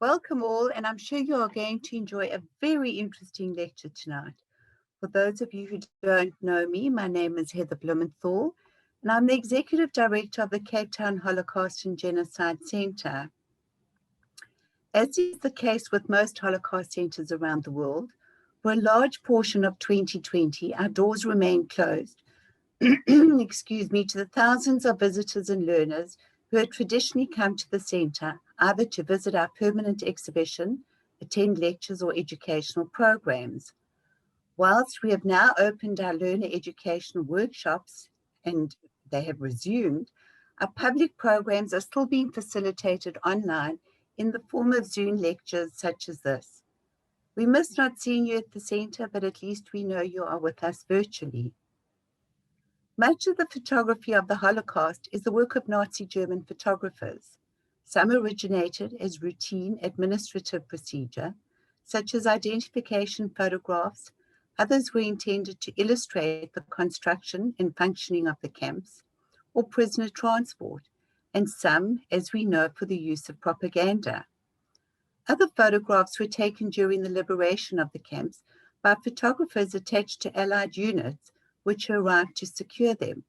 Welcome all, and I'm sure you are going to enjoy a very interesting lecture tonight. For those of you who don't know me, my name is Heather Blumenthal, and I'm the Executive Director of the Cape Town Holocaust and Genocide Centre. As is the case with most Holocaust centres around the world, for a large portion of 2020, our doors remain closed, excuse me, to the thousands of visitors and learners who had traditionally come to the centre either to visit our permanent exhibition, attend lectures or educational programs. Whilst we have now opened our learner educational workshops and they have resumed, our public programs are still being facilitated online in the form of Zoom lectures such as this. We miss not seeing you at the centre, but at least we know you are with us virtually. Much of the photography of the Holocaust is the work of Nazi German photographers. Some originated as routine administrative procedure, such as identification photographs. Others were intended to illustrate the construction and functioning of the camps or prisoner transport, and some, as we know, for the use of propaganda. Other photographs were taken during the liberation of the camps by photographers attached to Allied units which arrived to secure them.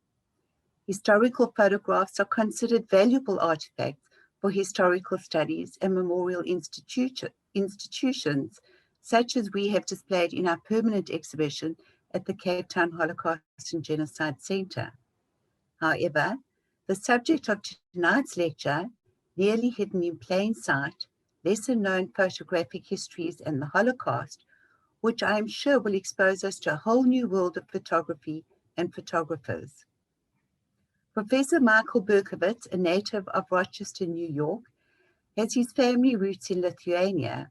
Historical photographs are considered valuable artifacts for historical studies and memorial institutions, such as we have displayed in our permanent exhibition at the Cape Town Holocaust and Genocide Centre. However, the subject of tonight's lecture, Nearly Hidden in Plain Sight, Lesser-Known Photographic Histories and the Holocaust, which I am sure will expose us to a whole new world of photography and photographers. Professor Michael Berkowitz, a native of Rochester, New York, has his family roots in Lithuania.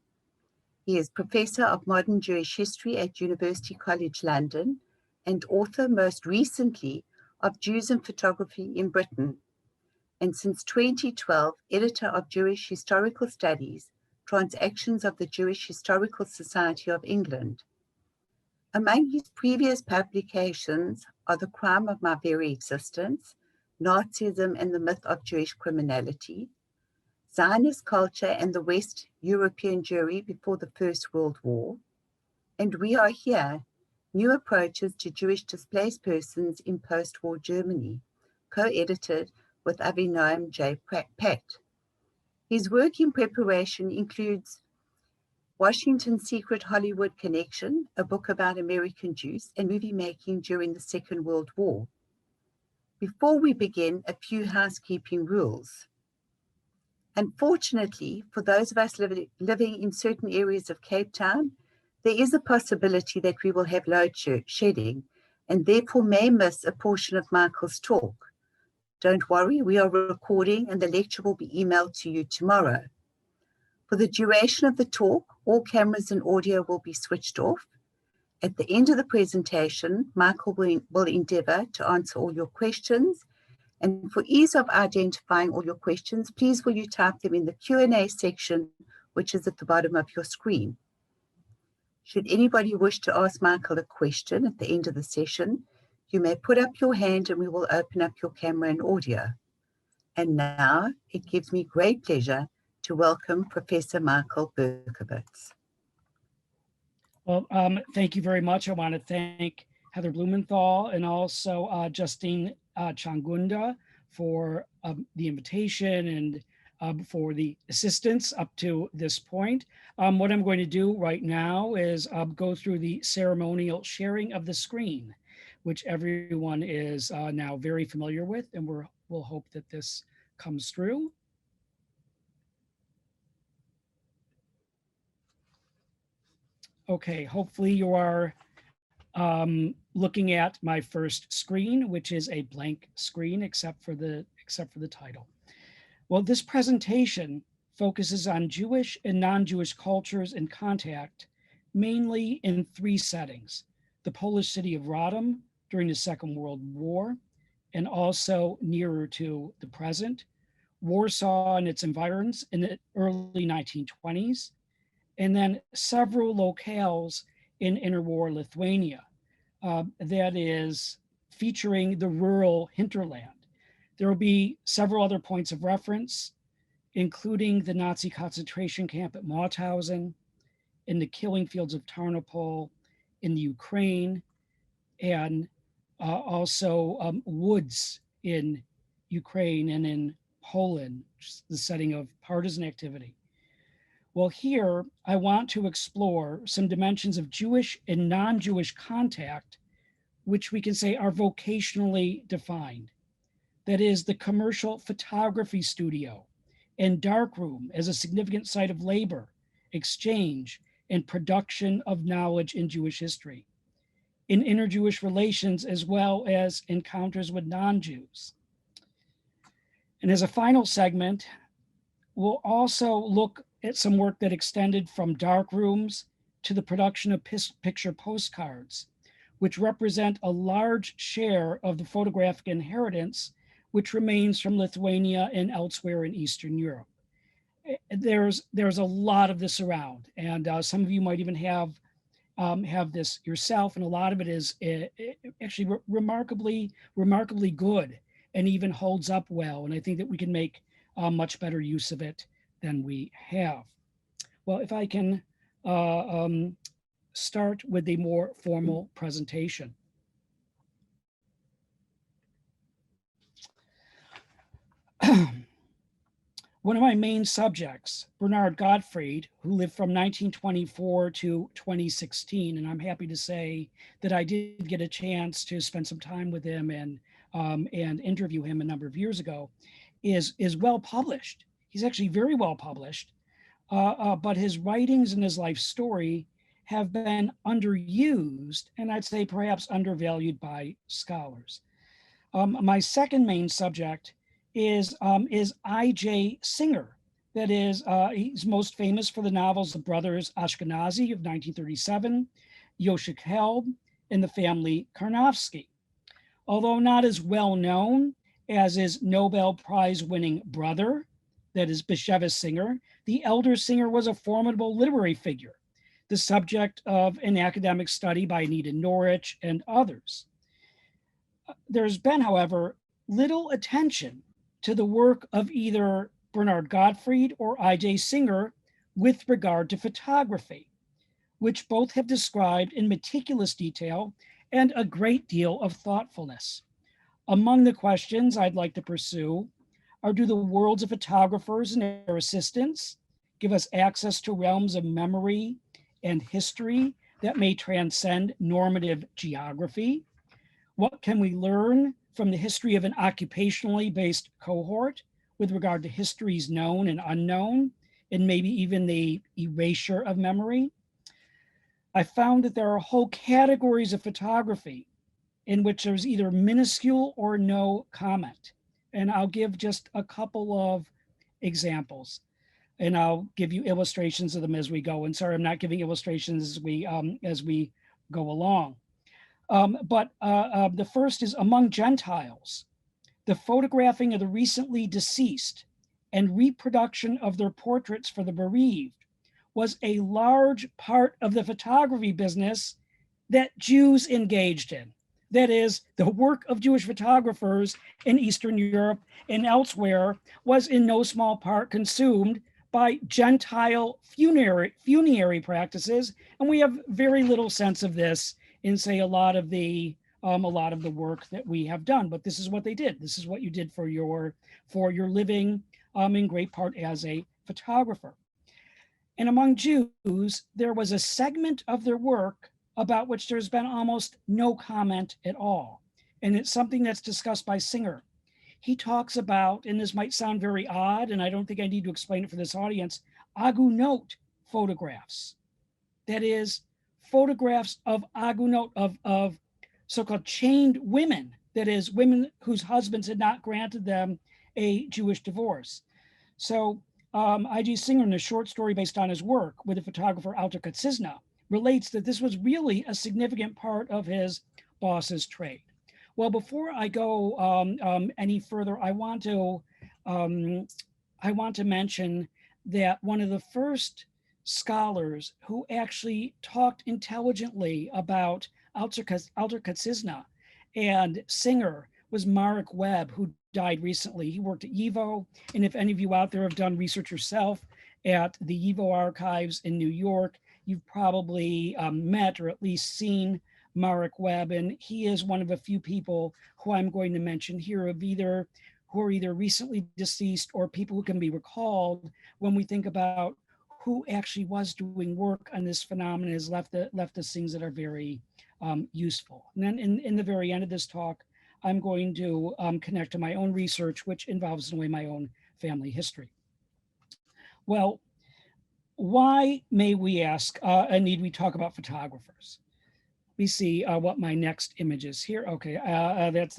He is Professor of Modern Jewish History at University College London and author most recently of Jews and Photography in Britain, and since 2012, editor of Jewish Historical Studies, Transactions of the Jewish Historical Society of England. Among his previous publications are The Crime of My Very Existence, Nazism and the Myth of Jewish Criminality, Zionist Culture and the West European Jewry Before the First World War, and We Are Here, New Approaches to Jewish Displaced Persons in Post-War Germany, co-edited with Avinoam J. Pat. His work in preparation includes Washington's Secret Hollywood Connection, a book about American Jews and movie making during the Second World War. Before we begin, a few housekeeping rules. Unfortunately, for those of us living in certain areas of Cape Town, there is a possibility that we will have load shedding and therefore may miss a portion of Michael's talk. Don't worry, we are recording and the lecture will be emailed to you tomorrow. For the duration of the talk, all cameras and audio will be switched off. At the end of the presentation, Michael will endeavor to answer all your questions. And for ease of identifying all your questions, please will you type them in the Q&A section, which is at the bottom of your screen. Should anybody wish to ask Michael a question at the end of the session, you may put up your hand and we will open up your camera and audio. And now it gives me great pleasure to welcome Professor Michael Berkowitz. Well, thank you very much. I want to thank Heather Blumenthal and also Justine Changunda for the invitation and for the assistance up to this point. What I'm going to do right now is go through the ceremonial sharing of the screen, which everyone is now very familiar with, and we'll hope that this comes through. Okay, hopefully you are looking at my first screen, which is a blank screen except for the title. Well, this presentation focuses on Jewish and non-Jewish cultures in contact, mainly in three settings: the Polish city of Radom during the Second World War, and also nearer to the present, Warsaw and its environs in the early 1920s, and then several locales in interwar Lithuania, that is featuring the rural hinterland. There will be several other points of reference including the Nazi concentration camp at Mauthausen, in the killing fields of Tarnopol, in the Ukraine, and also woods in Ukraine and in Poland, the setting of partisan activity. Well, here I want to explore some dimensions of Jewish and non-Jewish contact, which we can say are vocationally defined. That is, the commercial photography studio and darkroom as a significant site of labor, exchange, and production of knowledge in Jewish history, in inter-Jewish relations, as well as encounters with non-Jews. And as a final segment, we'll also look at some work that extended from dark rooms to the production of picture postcards, which represent a large share of the photographic inheritance which remains from Lithuania and elsewhere in Eastern Europe. There's a lot of this around, and some of you might even have this yourself, and a lot of it is actually remarkably good and even holds up well. And I think that we can make much better use of it than we have. Well, if I can start with a more formal presentation. One of my main subjects, Bernard Gotfryd, who lived from 1924 to 2016, and I'm happy to say that I did get a chance to spend some time with him and interview him a number of years ago, is well published. He's actually very well published, but his writings and his life story have been underused, and I'd say perhaps undervalued by scholars. My second main subject is I.J. Singer. That is, he's most famous for the novels The Brothers Ashkenazi of 1937, Yoshik Helb, and The Family Karnofsky. Although not as well known as his Nobel Prize winning brother, that is Bashevis Singer, the elder Singer was a formidable literary figure, the subject of an academic study by Anita Norwich and others. There's been, however, little attention to the work of either Bernard Gotfryd or I.J. Singer with regard to photography, which both have described in meticulous detail and a great deal of thoughtfulness. Among the questions I'd like to pursue are, do the worlds of photographers and their assistants give us access to realms of memory and history that may transcend normative geography? What can we learn from the history of an occupationally based cohort with regard to histories known and unknown, and maybe even the erasure of memory? I found that there are whole categories of photography in which there's either minuscule or no comment. And I'll give just a couple of examples, and I'll give you illustrations of them as we go. And sorry, I'm not giving illustrations as we go along. But the first is among Gentiles, the photographing of the recently deceased and reproduction of their portraits for the bereaved was a large part of the photography business that Jews engaged in. That is, the work of Jewish photographers in Eastern Europe and elsewhere was in no small part consumed by Gentile funerary practices, and we have very little sense of this in, say, a lot of the work that we have done. But this is what they did. This is what you did for your living, in great part as a photographer. And among Jews, there was a segment of their work about which there's been almost no comment at all. And it's something that's discussed by Singer. He talks about, and this might sound very odd, and I don't think I need to explain it for this audience, agunot photographs. That is, photographs of agunot, of so-called chained women, that is, women whose husbands had not granted them a Jewish divorce. So I.J. Singer, in a short story based on his work with the photographer Alter Katzizna, relates that this was really a significant part of his boss's trade. Well, before I go any further, I want to mention that one of the first scholars who actually talked intelligently about Alter Katzizna and Singer was Marek Webb, who died recently. He worked at YIVO, and if any of you out there have done research yourself at the YIVO archives in New York, you've probably met or at least seen Marek Webb, and he is one of a few people who I'm going to mention here who are either recently deceased or people who can be recalled when we think about who actually was doing work on this phenomenon, has left us things that are very useful. And then in the very end of this talk, I'm going to connect to my own research, which involves in a way my own family history. Well, why, may we ask, need we talk about photographers? We see what my next image is here. Okay, that's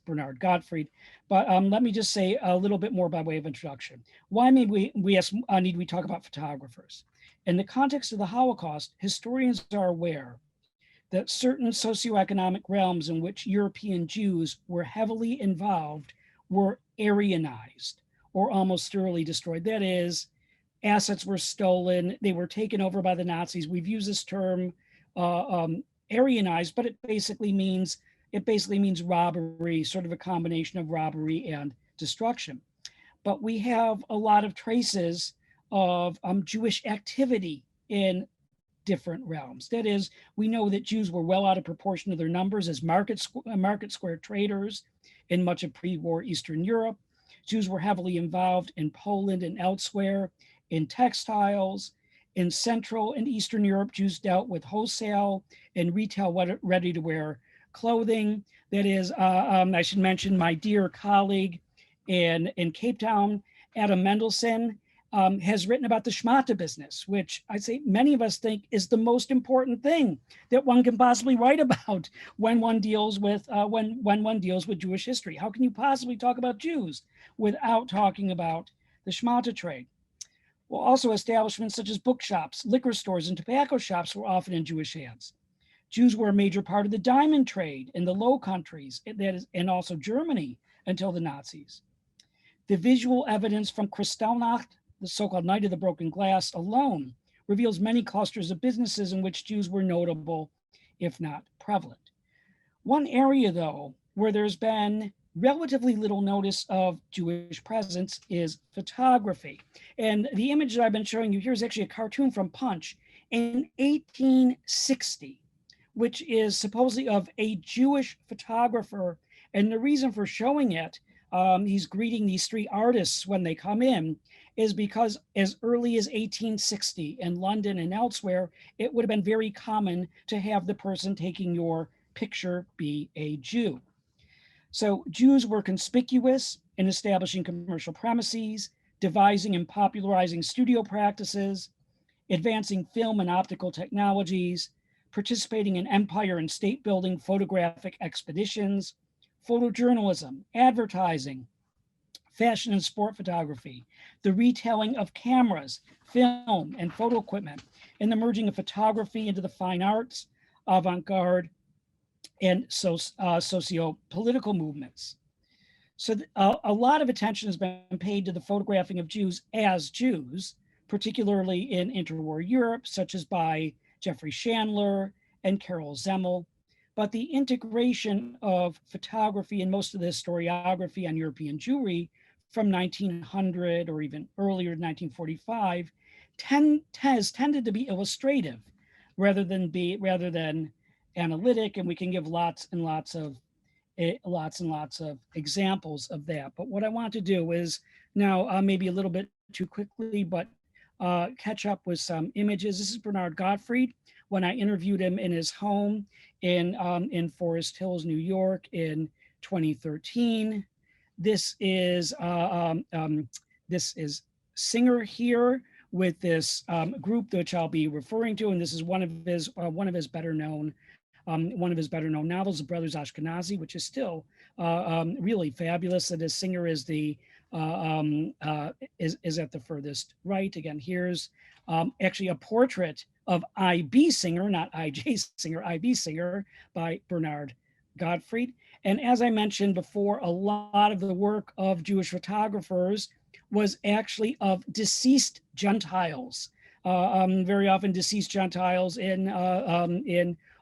Bernard Gotfryd. But let me just say a little bit more by way of introduction. Why may we ask, need we talk about photographers? In the context of the Holocaust, historians are aware that certain socioeconomic realms in which European Jews were heavily involved were Aryanized or almost thoroughly destroyed. That is, assets were stolen, they were taken over by the Nazis. We've used this term Aryanized, but it basically means robbery, sort of a combination of robbery and destruction. But we have a lot of traces of Jewish activity in different realms. That is, we know that Jews were well out of proportion to their numbers as market square traders in much of pre-war Eastern Europe. Jews were heavily involved in Poland and elsewhere, in textiles. In Central and Eastern Europe, Jews dealt with wholesale and retail ready-to-wear clothing. That is, I should mention my dear colleague in Cape Town, Adam Mendelsohn, has written about the schmata business, which I'd say many of us think is the most important thing that one can possibly write about when one deals with when one deals with Jewish history. How can you possibly talk about Jews without talking about the schmata trade? Well, also establishments such as bookshops, liquor stores, and tobacco shops were often in Jewish hands. Jews were a major part of the diamond trade in the Low Countries, and also Germany until the Nazis. The visual evidence from Kristallnacht, the so-called Night of the Broken Glass, alone reveals many clusters of businesses in which Jews were notable, if not prevalent. One area, though, where there's been relatively little notice of Jewish presence is photography. And the image that I've been showing you here is actually a cartoon from Punch in 1860, which is supposedly of a Jewish photographer. And the reason for showing it, he's greeting these three artists when they come in, is because as early as 1860 in London and elsewhere, it would have been very common to have the person taking your picture be a Jew. So Jews were conspicuous in establishing commercial premises, devising and popularizing studio practices, advancing film and optical technologies, participating in empire and state building photographic expeditions, photojournalism, advertising, fashion and sport photography, the retailing of cameras, film, and photo equipment, and the merging of photography into the fine arts, avant-garde, and socio-political movements. So a lot of attention has been paid to the photographing of Jews as Jews, particularly in interwar Europe, such as by Jeffrey Chandler and Carol Zemmel. But the integration of photography and most of the historiography on European Jewry from 1900 or even earlier, 1945, has tended to be illustrative rather than analytic, and we can give lots and lots of examples of that. But what I want to do is now, maybe a little bit too quickly, but catch up with some images. This is Bernard Gotfryd when I interviewed him in his home in Forest Hills, New York in 2013. This is Singer here with this group which I'll be referring to, and this is one of his better known novels, The Brothers Ashkenazi, which is still really fabulous. That is, Singer is is at the furthest right. Again, here's actually a portrait of I.B. Singer, not I.J. Singer, I.B. Singer by Bernard Gotfryd. And as I mentioned before, a lot of the work of Jewish photographers was actually of deceased Gentiles, very often deceased Gentiles in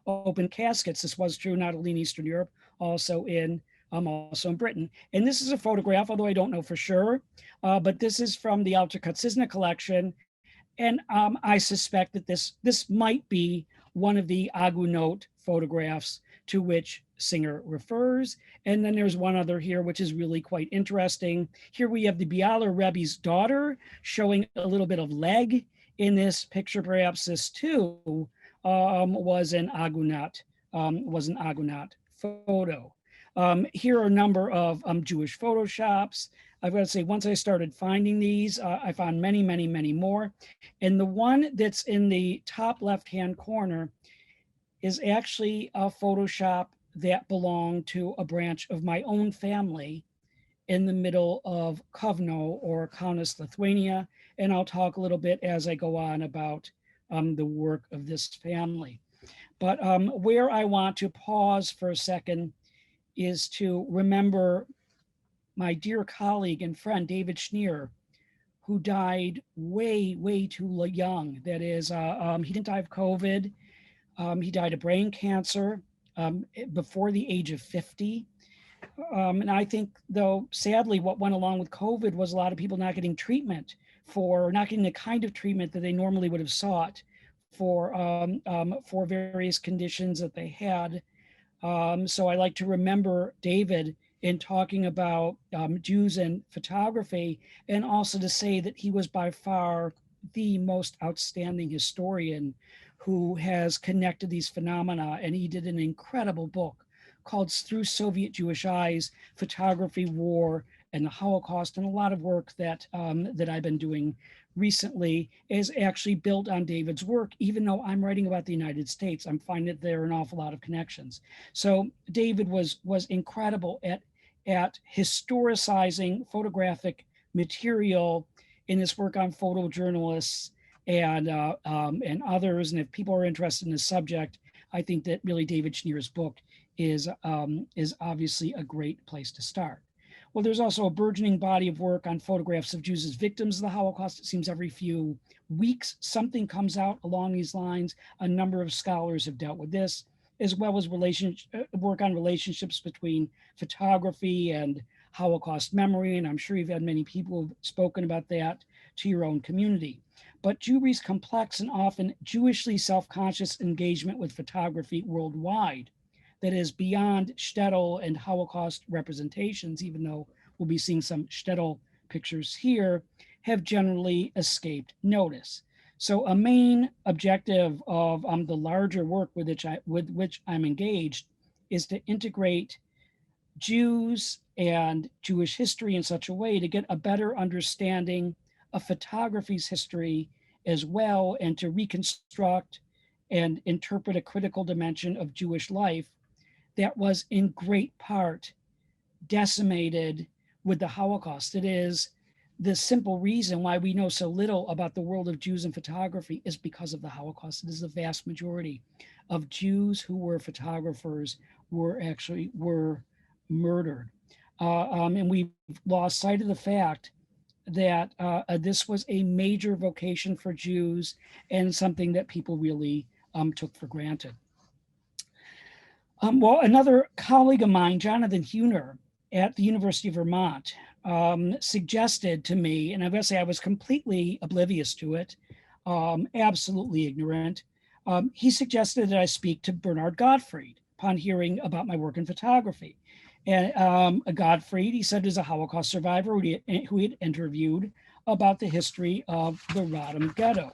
open caskets. This was true not only in Eastern Europe, also in Britain. And this is a photograph, although I don't know for sure, but this is from the Alta Kocyzna collection. And I suspect that this might be one of the Agunot photographs to which Singer refers. And then there's one other here, which is really quite interesting. Here we have the Bialer Rebbe's daughter showing a little bit of leg in this picture. Perhaps this too was an Agunot photo. Here are a number of Jewish photoshops. I've got to say, once I started finding these, I found many, many, many more. And the one that's in the top left-hand corner is actually a Photoshop that belonged to a branch of my own family in the middle of Kovno or Kaunas, Lithuania. And I'll talk a little bit as I go on about the work of this family. But where I want to pause for a second is to remember my dear colleague and friend, David Schneer, who died way, way too young. That is, he didn't die of COVID. He died of brain cancer before the age of 50. And I think, though, sadly, what went along with COVID was a lot of people not getting treatment not getting the kind of treatment that they normally would have sought for various conditions that they had. So I like to remember David in talking about Jews and photography, and also to say that he was by far the most outstanding historian who has connected these phenomena. And he did an incredible book called Through Soviet Jewish Eyes, Photography, War, and the Holocaust. And a lot of work that I've been doing recently is actually built on David's work. Even though I'm writing about the United States, I'm finding that there are an awful lot of connections. So David was incredible at historicizing photographic material in his work on photojournalists and others. And if people are interested in this subject, I think that really David Schneer's book is obviously a great place to start. Well, there's also a burgeoning body of work on photographs of Jews as victims of the Holocaust. It seems every few weeks something comes out along these lines. A number of scholars have dealt with this, as well as work on relationships between photography and Holocaust memory. And I'm sure you've had many people who've spoken about that to your own community. But Jewry's complex and often Jewishly self-conscious engagement with photography worldwide, that is beyond shtetl and Holocaust representations, even though we'll be seeing some shtetl pictures here, have generally escaped notice. So a main objective of the larger work with which I'm engaged is to integrate Jews and Jewish history in such a way to get a better understanding of photography's history as well, and to reconstruct and interpret a critical dimension of Jewish life that was in great part decimated with the Holocaust. It is the simple reason why we know so little about the world of Jews and photography is because of the Holocaust. It is the vast majority of Jews who were photographers were murdered. And we've lost sight of the fact that this was a major vocation for Jews and something that people really took for granted. Well, another colleague of mine, Jonathan Huner, at the University of Vermont, suggested to me, and I must say I was completely oblivious to it, absolutely ignorant. He suggested that I speak to Bernard Gotfryd upon hearing about my work in photography. And Gottfried, he said, is a Holocaust survivor who he had interviewed about the history of the Radom ghetto.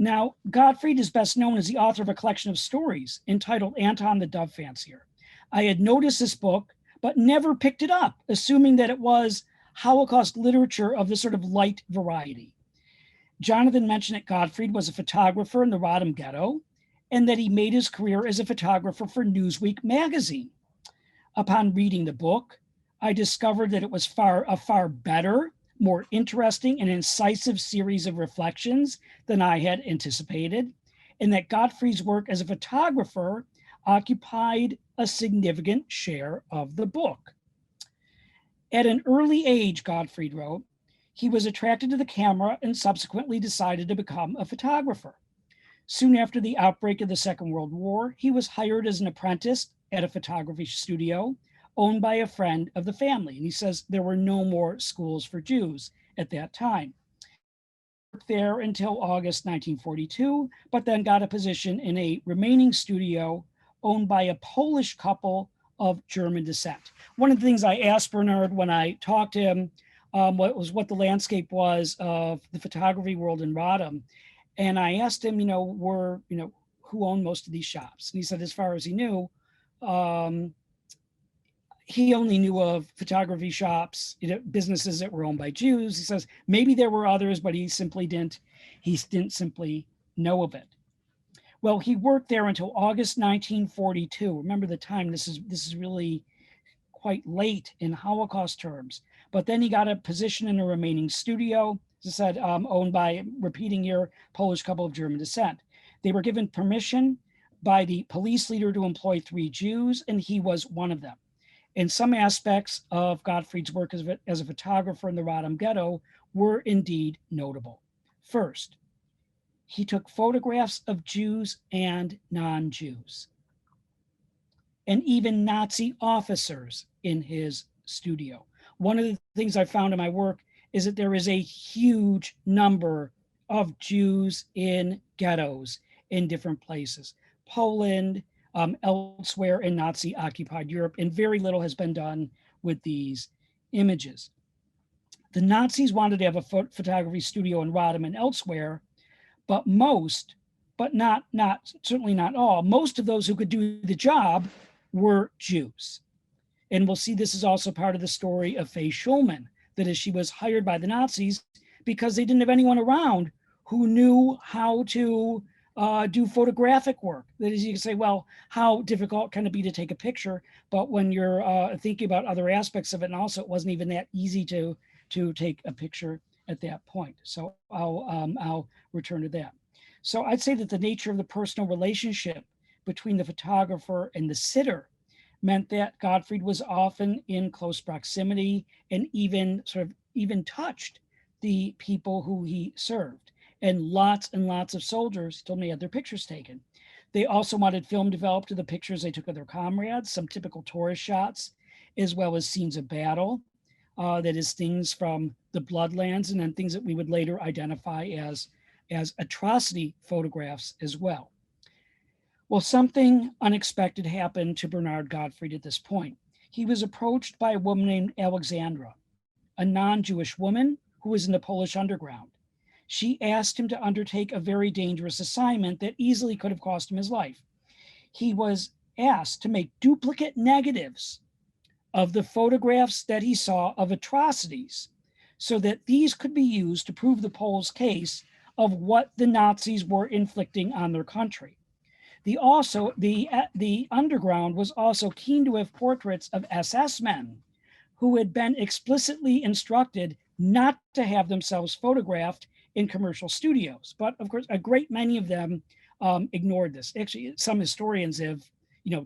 Now, Gottfried is best known as the author of a collection of stories entitled Anton the Dove Fancier. I had noticed this book, but never picked it up, assuming that it was Holocaust literature of this sort of light variety. Jonathan mentioned that Gottfried was a photographer in the Radom ghetto, and that he made his career as a photographer for Newsweek magazine. Upon reading the book, I discovered that it was a far better, more interesting and incisive series of reflections than I had anticipated, and that Gottfried's work as a photographer occupied a significant share of the book. At an early age, Gottfried wrote, he was attracted to the camera and subsequently decided to become a photographer. Soon after the outbreak of the Second World War, he was hired as an apprentice at a photography studio owned by a friend of the family. And he says there were no more schools for Jews at that time. Worked there until August 1942, but then got a position in a remaining studio owned by a Polish couple of German descent. One of the things I asked Bernard when I talked to him what the landscape was of the photography world in Radom. And I asked him, who owned most of these shops? And he said, as far as he knew, he only knew of photography shops, businesses that were owned by Jews. He says maybe there were others, but he didn't simply know of it. Well, he worked there until August 1942. Remember the time, this is really quite late in Holocaust terms. But then he got a position in a remaining studio, as I said, owned by, repeating here, Polish couple of German descent. They were given permission by the police leader to employ 3 Jews, and he was one of them. And some aspects of Gottfried's work as a photographer in the Radom ghetto were indeed notable. First, he took photographs of Jews and non-Jews, and even Nazi officers in his studio. One of the things I found in my work is that there is a huge number of Jews in ghettos in different places, Poland, elsewhere in Nazi-occupied Europe, and very little has been done with these images. The Nazis wanted to have a photography studio in Radom and elsewhere, but certainly not all, most of those who could do the job were Jews. And we'll see this is also part of the story of Faye Schulman, that is, she was hired by the Nazis because they didn't have anyone around who knew how to do photographic work. That is, you can say, well, how difficult can it be to take a picture? But when you're thinking about other aspects of it, and also it wasn't even that easy to take a picture at that point. So I'll return to that. So I'd say that the nature of the personal relationship between the photographer and the sitter meant that Gottfried was often in close proximity and even touched the people who he served. And lots of soldiers, he told me, had their pictures taken. They also wanted film developed of the pictures they took of their comrades, some typical tourist shots, as well as scenes of battle. That is, things from the Bloodlands, and then things that we would later identify as atrocity photographs as well. Well, something unexpected happened to Bernard Gotfryd at this point. He was approached by a woman named Alexandra, a non-Jewish woman who was in the Polish underground. She asked him to undertake a very dangerous assignment that easily could have cost him his life. He was asked to make duplicate negatives of the photographs that he saw of atrocities, so that these could be used to prove the Poles' case of what the Nazis were inflicting on their country. The underground was also keen to have portraits of SS men who had been explicitly instructed not to have themselves photographed in commercial studios. But of course, a great many of them ignored this. Actually, some historians have,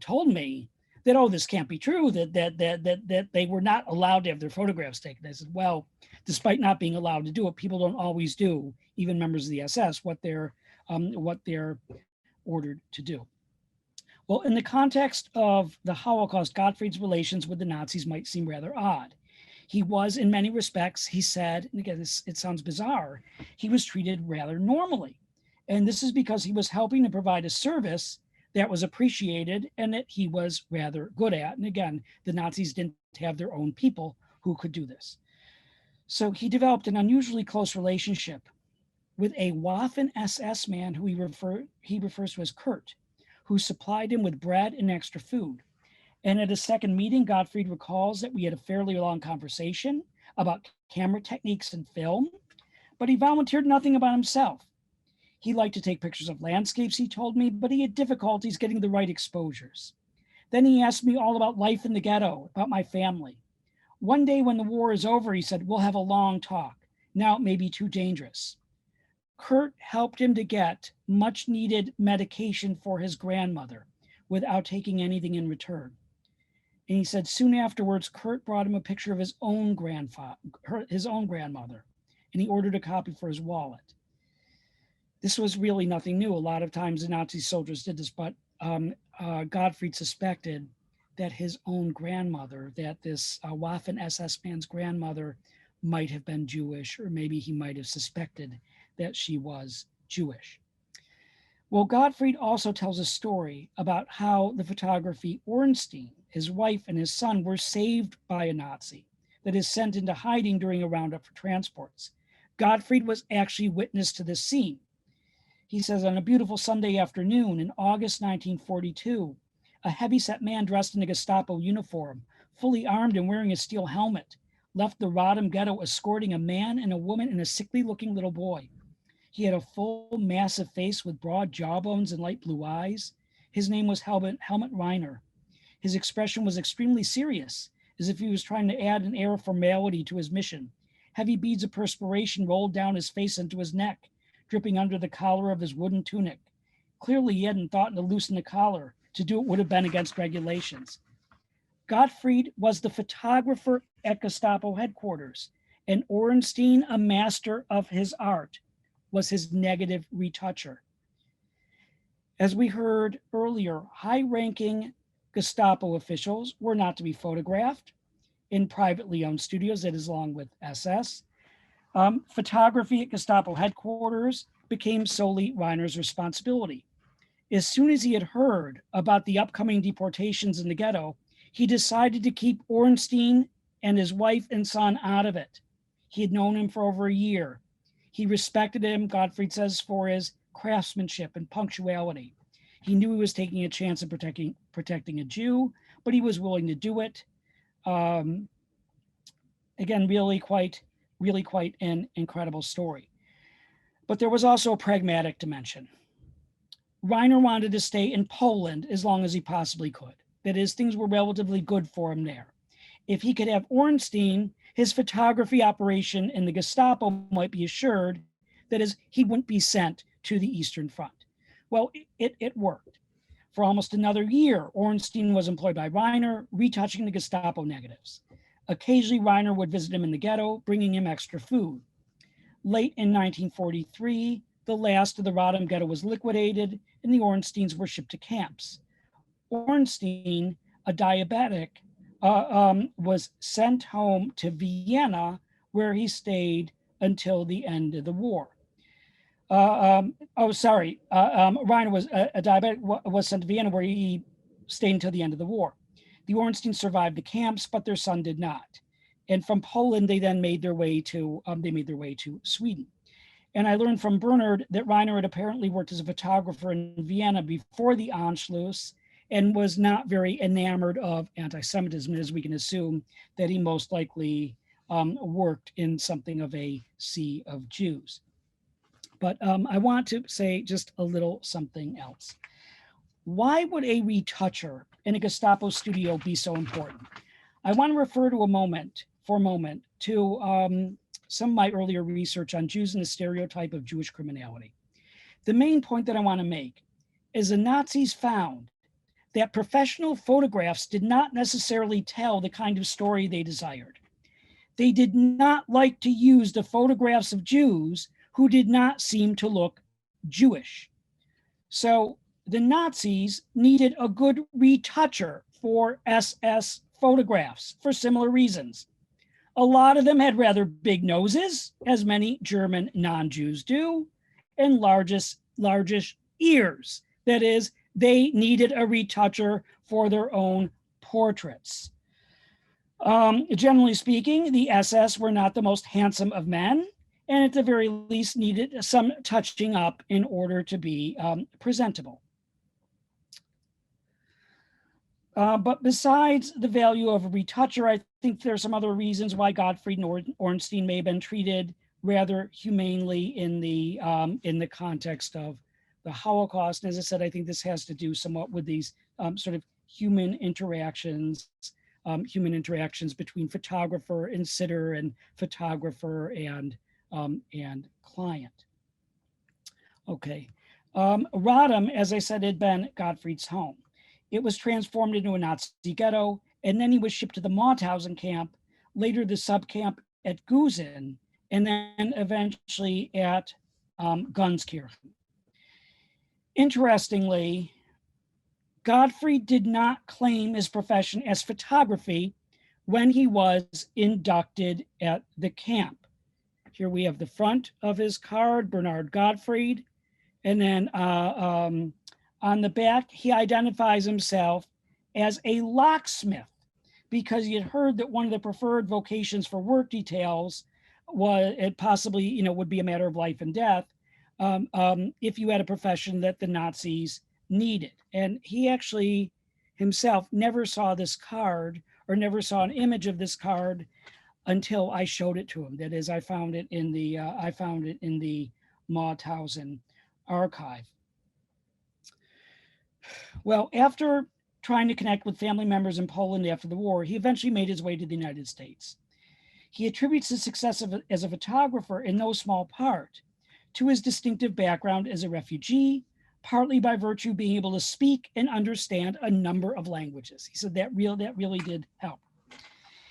told me that, oh, this can't be true, that they were not allowed to have their photographs taken. I said, well, despite not being allowed to do it, people don't always do, even members of the SS, what they're ordered to do. Well, in the context of the Holocaust, Gottfried's relations with the Nazis might seem rather odd. He was, in many respects, he said, and again, it sounds bizarre, he was treated rather normally. And this is because he was helping to provide a service that was appreciated and that he was rather good at. And again, the Nazis didn't have their own people who could do this. So he developed an unusually close relationship with a Waffen SS man who he refers to as Kurt, who supplied him with bread and extra food. And at a second meeting, Gottfried recalls that we had a fairly long conversation about camera techniques and film, but he volunteered nothing about himself. He liked to take pictures of landscapes, he told me, but he had difficulties getting the right exposures. Then he asked me all about life in the ghetto, about my family. One day when the war is over, he said, we'll have a long talk. Now it may be too dangerous. Kurt helped him to get much needed medication for his grandmother without taking anything in return. And he said soon afterwards, Kurt brought him a picture of his own grandmother, and he ordered a copy for his wallet. This was really nothing new. A lot of times the Nazi soldiers did this, but Gottfried suspected that his own grandmother, that this Waffen SS man's grandmother, might have been Jewish, or maybe he might have suspected that she was Jewish. Well, Gottfried also tells a story about how the photography Ornstein, his wife, and his son were saved by a Nazi that is sent into hiding during a roundup for transports. Gottfried was actually witness to this scene. He says, on a beautiful Sunday afternoon in August 1942, a heavyset man dressed in a Gestapo uniform, fully armed and wearing a steel helmet, left the Radom ghetto escorting a man and a woman and a sickly-looking little boy. He had a full, massive face with broad jawbones and light blue eyes. His name was Helmut Reiner. His expression was extremely serious, as if he was trying to add an air of formality to his mission. Heavy beads of perspiration rolled down his face into his neck, dripping under the collar of his wooden tunic. Clearly, he hadn't thought to loosen the collar. To do it would have been against regulations. Gottfried was the photographer at Gestapo headquarters, and Ornstein, a master of his art, was his negative retoucher. As we heard earlier, high-ranking Gestapo officials were not to be photographed in privately owned studios, that is, along with SS. Photography at Gestapo headquarters became solely Reiner's responsibility. As soon as he had heard about the upcoming deportations in the ghetto, he decided to keep Ornstein and his wife and son out of it. He had known him for over a year. He respected him, Gottfried says, for his craftsmanship and punctuality. He knew he was taking a chance of protecting a Jew, but he was willing to do it. Again, really quite an incredible story. But there was also a pragmatic dimension. Reiner wanted to stay in Poland as long as he possibly could. That is, things were relatively good for him there. If he could have Ornstein, his photography operation in the Gestapo might be assured. That is, he wouldn't be sent to the Eastern Front. Well, it worked. For almost another year, Ornstein was employed by Reiner, retouching the Gestapo negatives. Occasionally, Reiner would visit him in the ghetto, bringing him extra food. Late in 1943, the last of the Radom ghetto was liquidated, and the Ornsteins were shipped to camps. Ornstein, a diabetic, was sent home to Vienna, where he stayed until the end of the war. Reiner was a diabetic, was sent to Vienna, where he stayed until the end of the war. The Ornsteins survived the camps, but their son did not. And from Poland, they then made their way to Sweden. And I learned from Bernard that Reiner had apparently worked as a photographer in Vienna before the Anschluss, and was not very enamored of anti-Semitism, as we can assume that he most likely worked in something of a sea of Jews. But I want to say just a little something else. Why would a retoucher in a Gestapo studio be so important? I want to refer for a moment to some of my earlier research on Jews and the stereotype of Jewish criminality. The main point that I want to make is the Nazis found that professional photographs did not necessarily tell the kind of story they desired. They did not like to use the photographs of Jews who did not seem to look Jewish. So the Nazis needed a good retoucher for SS photographs for similar reasons. A lot of them had rather big noses, as many German non-Jews do, and largest ears. That is, they needed a retoucher for their own portraits. Generally speaking, the SS were not the most handsome of men, and at the very least needed some touching up in order to be presentable. But besides the value of a retoucher, I think there are some other reasons why Gottfried and Ornstein may have been treated rather humanely in the context of the Holocaust. And as I said, I think this has to do somewhat with these sort of human interactions between photographer and sitter, and photographer and client. Okay, Radom, as I said, had been Gottfried's home. It was transformed into a Nazi ghetto, and then he was shipped to the Mauthausen camp, later the subcamp at Gusen, and then eventually at Gunskirchen. Interestingly, Gottfried did not claim his profession as photography when he was inducted at the camp. Here we have the front of his card, Bernard Gotfryd, and then on the back, he identifies himself as a locksmith because he had heard that one of the preferred vocations for work details was it possibly, would be a matter of life and death if you had a profession that the Nazis needed. And he actually himself never saw this card or never saw an image of this card until I showed it to him. That is, I found it in the Mauthausen archive. Well, after trying to connect with family members in Poland after the war, he eventually made his way to the United States. He attributes his success as a photographer in no small part to his distinctive background as a refugee, partly by virtue of being able to speak and understand a number of languages. He said that really did help.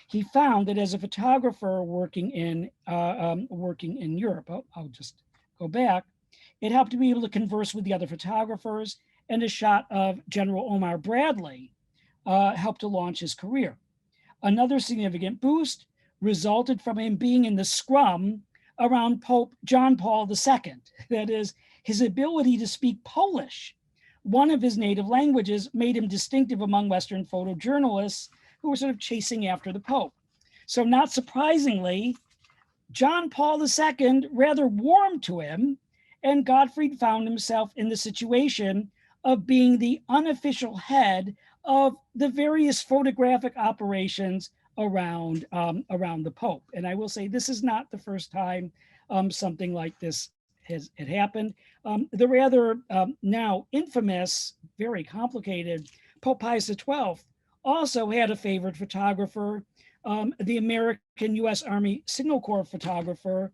He found that as a photographer working in Europe, I'll just go back, it helped to be able to converse with the other photographers, and a shot of General Omar Bradley helped to launch his career. Another significant boost resulted from him being in the scrum around Pope John Paul II. That is, his ability to speak Polish, one of his native languages, made him distinctive among Western photojournalists who were sort of chasing after the Pope. So not surprisingly, John Paul II rather warmed to him, and Gottfried found himself in the situation of being the unofficial head of the various photographic operations around the Pope. And I will say this is not the first time something like this had happened. The rather now infamous, very complicated Pope Pius XII also had a favorite photographer, the American U.S. Army Signal Corps photographer,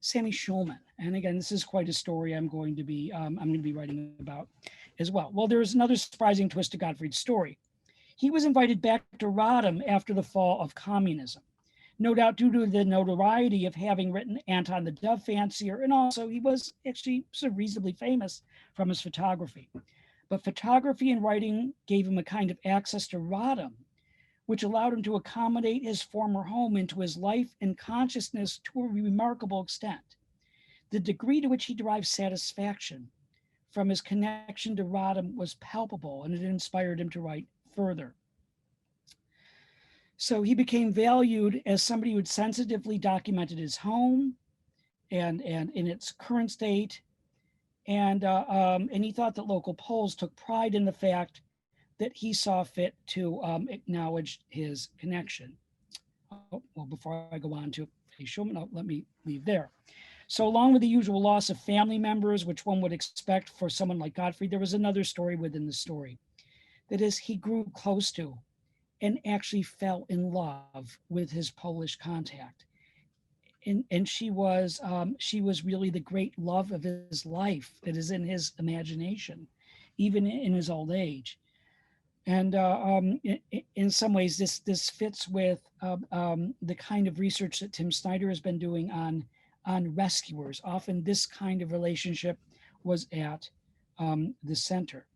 Sammy Schulman. And again, this is quite a story I'm going to be writing about as well. Well, there is another surprising twist to Gottfried's story. He was invited back to Radom after the fall of communism, no doubt due to the notoriety of having written Anton the Dove Fancier, and also he was actually sort of reasonably famous from his photography. But photography and writing gave him a kind of access to Radom, which allowed him to accommodate his former home into his life and consciousness to a remarkable extent. The degree to which he derived satisfaction from his connection to Radom was palpable, and it inspired him to write further. So he became valued as somebody who had sensitively documented his home and in its current state. And he thought that local Poles took pride in the fact that he saw fit to acknowledge his connection. Oh, well, before I go on to Schulman, let me leave there. So along with the usual loss of family members, which one would expect for someone like Gottfried, there was another story within the story. That is, he grew close to and actually fell in love with his Polish contact. And she was really the great love of his life that is in his imagination, even in his old age. And in some ways, this fits with the kind of research that Tim Snyder has been doing on rescuers. Often this kind of relationship was at the center.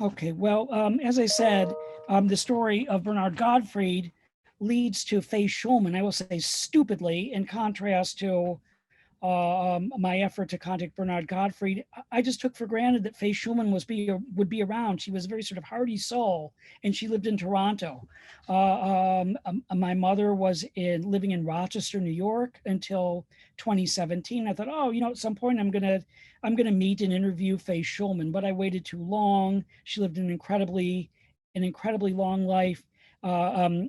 Okay, well, as I said, the story of Bernard Gotfryd leads to Faye Schulman, I will say stupidly, in contrast to my effort to contact Bernard Gotfryd. I just took for granted that Faye Schulman would be around. She was a very sort of hearty soul, and she lived in Toronto. My mother was living in Rochester, New York until 2017. I thought, oh, at some point I'm gonna meet and interview Faye Schulman, but I waited too long. She lived an incredibly long life.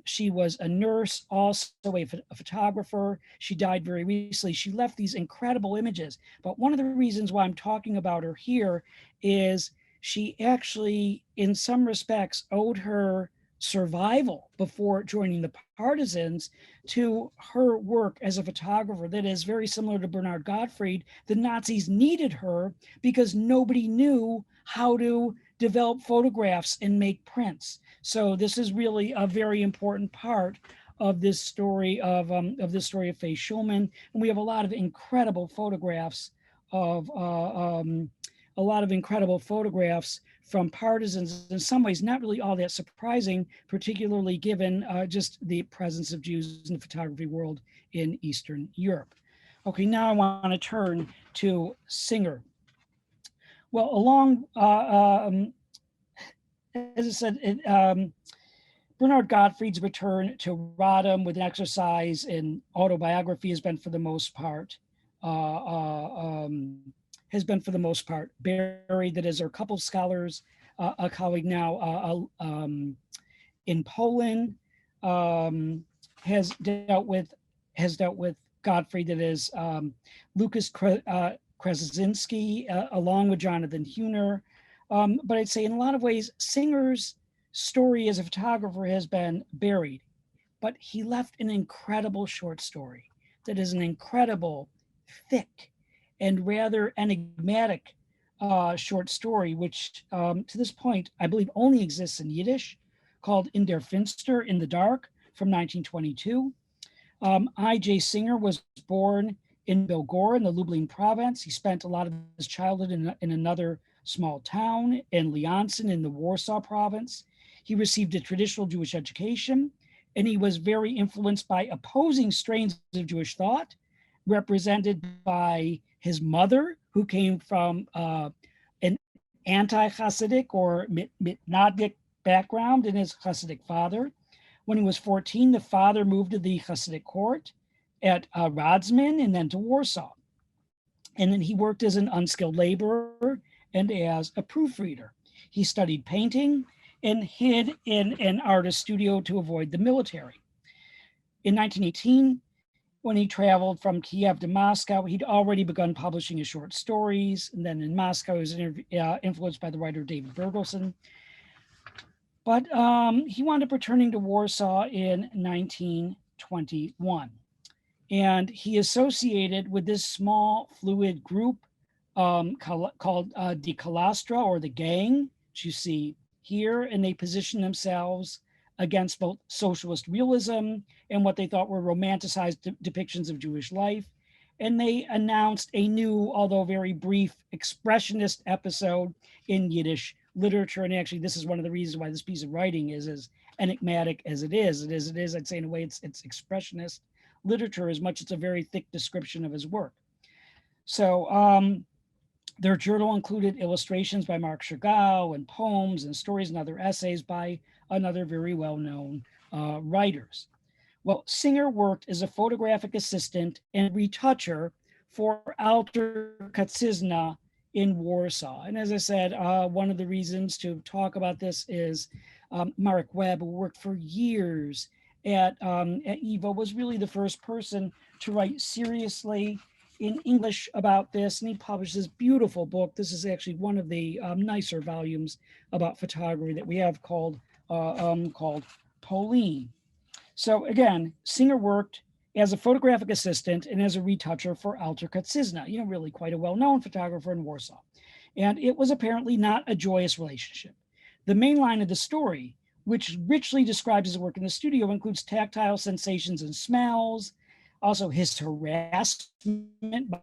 She was a nurse, also a photographer. She died very recently. She left these incredible images. But one of the reasons why I'm talking about her here is she actually, in some respects, owed her survival before joining the partisans to her work as a photographer. That is very similar to Bernard Gotfryd. The Nazis needed her because nobody knew how to develop photographs and make prints. So this is really a very important part of this story of Faye Schulman. And we have a lot of incredible photographs of a lot of incredible photographs from partisans, in some ways not really all that surprising, particularly given just the presence of Jews in the photography world in Eastern Europe. Okay, now I want to turn to Singer. Well, as I said, Bernard Gotfryd's return to Radom with an exercise in autobiography has been for the most part buried. That is, there are a couple of scholars, a colleague now in Poland has dealt with Gottfried. That is Lucas Krasinski, along with Jonathan Huner. But I'd say in a lot of ways, Singer's story as a photographer has been buried, but he left an incredible short story that is an incredible, thick, and rather enigmatic short story, which to this point, I believe only exists in Yiddish, called In der Finster, in the Dark, from 1922. I.J. Singer was born in Belgorod in the Lublin province. He spent a lot of his childhood in another small town in Lianson in the Warsaw province. He received a traditional Jewish education, and he was very influenced by opposing strains of Jewish thought, represented by his mother, who came from an anti-Hasidic or Mitnagdic background, and his Hasidic father. When he was 14, the father moved to the Hasidic court at Radzman and then to Warsaw. And then he worked as an unskilled laborer and as a proofreader. He studied painting and hid in an artist studio to avoid the military. In 1918, when he traveled from Kiev to Moscow, he'd already begun publishing his short stories. And then in Moscow, he was influenced by the writer David Bergelson. But he wound up returning to Warsaw in 1921. And he associated with this small, fluid group called the Kalastra, or the Gang, which you see here. And they positioned themselves against both socialist realism and what they thought were romanticized depictions of Jewish life. And they announced a new, although very brief, expressionist episode in Yiddish literature. And actually, this is one of the reasons why this piece of writing is as enigmatic as it is. It is, I'd say, in a way, it's expressionist literature as much as it's a very thick description of his work. So their journal included illustrations by Marc Chagall and poems and stories and other essays by another very well-known writers. Well, Singer worked as a photographic assistant and retoucher for Alter Katzizna in Warsaw. And as I said, one of the reasons to talk about this is Marek Webb, who worked for years at EVA, was really the first person to write seriously in English about this, and he published this beautiful book. This is actually one of the nicer volumes about photography that we have called Pauline. So again, Singer worked as a photographic assistant and as a retoucher for Alter Katzizna, really quite a well-known photographer in Warsaw. And it was apparently not a joyous relationship. The main line of the story, which richly describes his work in the studio, includes tactile sensations and smells, also his harassment by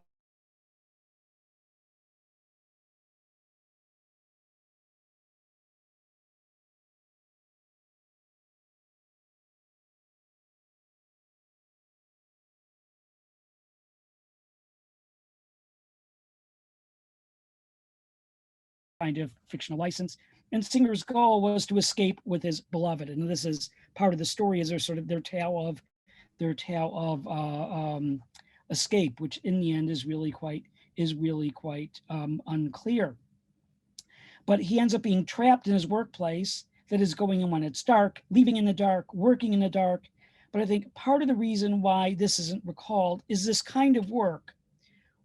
kind of fictional license. And Singer's goal was to escape with his beloved. And this is part of the story, is their tale of escape, which in the end is really quite unclear. But he ends up being trapped in his workplace that is going in when it's dark, leaving in the dark, working in the dark. But I think part of the reason why this isn't recalled is this kind of work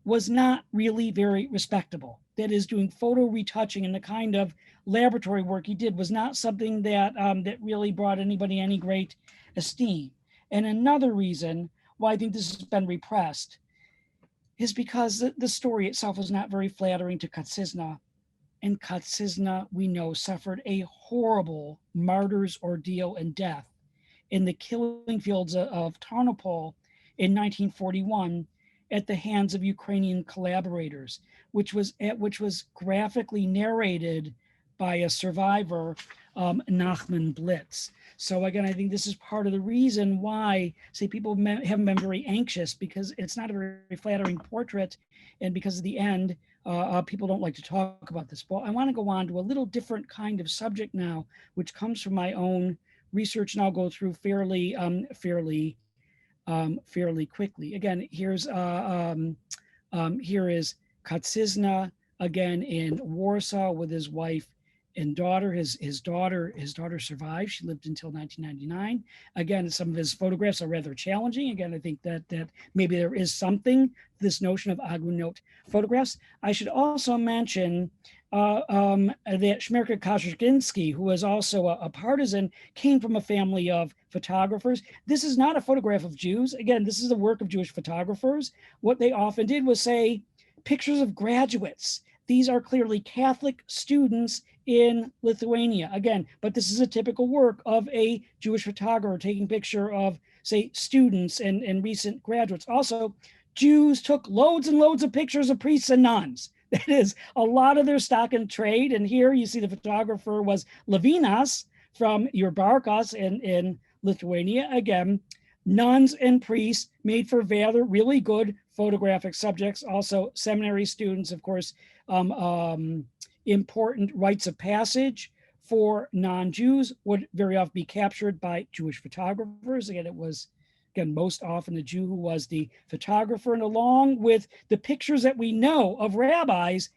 was not really very respectable. That is, doing photo retouching and the kind of laboratory work he did was not something that that really brought anybody any great esteem. And another reason why I think this has been repressed is because the story itself was not very flattering to Katzizna. And Katzizna, we know, suffered a horrible martyr's ordeal and death in the killing fields of Tarnopol in 1941 at the hands of Ukrainian collaborators. which was graphically narrated by a survivor, Nachman Blitz. So again, I think this is part of the reason why, say, people haven't been very anxious, because it's not a very flattering portrait, and because of the end, people don't like to talk about this. But I want to go on to a little different kind of subject now, which comes from my own research, and I'll go through fairly quickly. Again, here is Kaczyzna, again in Warsaw with his wife and daughter. His daughter survived. She lived until 1999. Again, some of his photographs are rather challenging. Again, I think that maybe there is something, this notion of Agunote photographs. I should also mention that Shmerka Kaczynski, who was also a partisan, came from a family of photographers. This is not a photograph of Jews. Again, this is the work of Jewish photographers. What they often did was say, pictures of graduates. These are clearly Catholic students in Lithuania. Again, but this is a typical work of a Jewish photographer taking picture of, say, students and recent graduates. Also, Jews took loads and loads of pictures of priests and nuns. That is a lot of their stock in trade. And here you see the photographer was Levinas from Jurbarkas in Lithuania. Again, nuns and priests made for really good photographic subjects. Also, seminary students, of course, important rites of passage for non-Jews would very often be captured by Jewish photographers. Again, it was, most often the Jew who was the photographer. And along with the pictures that we know of rabbis,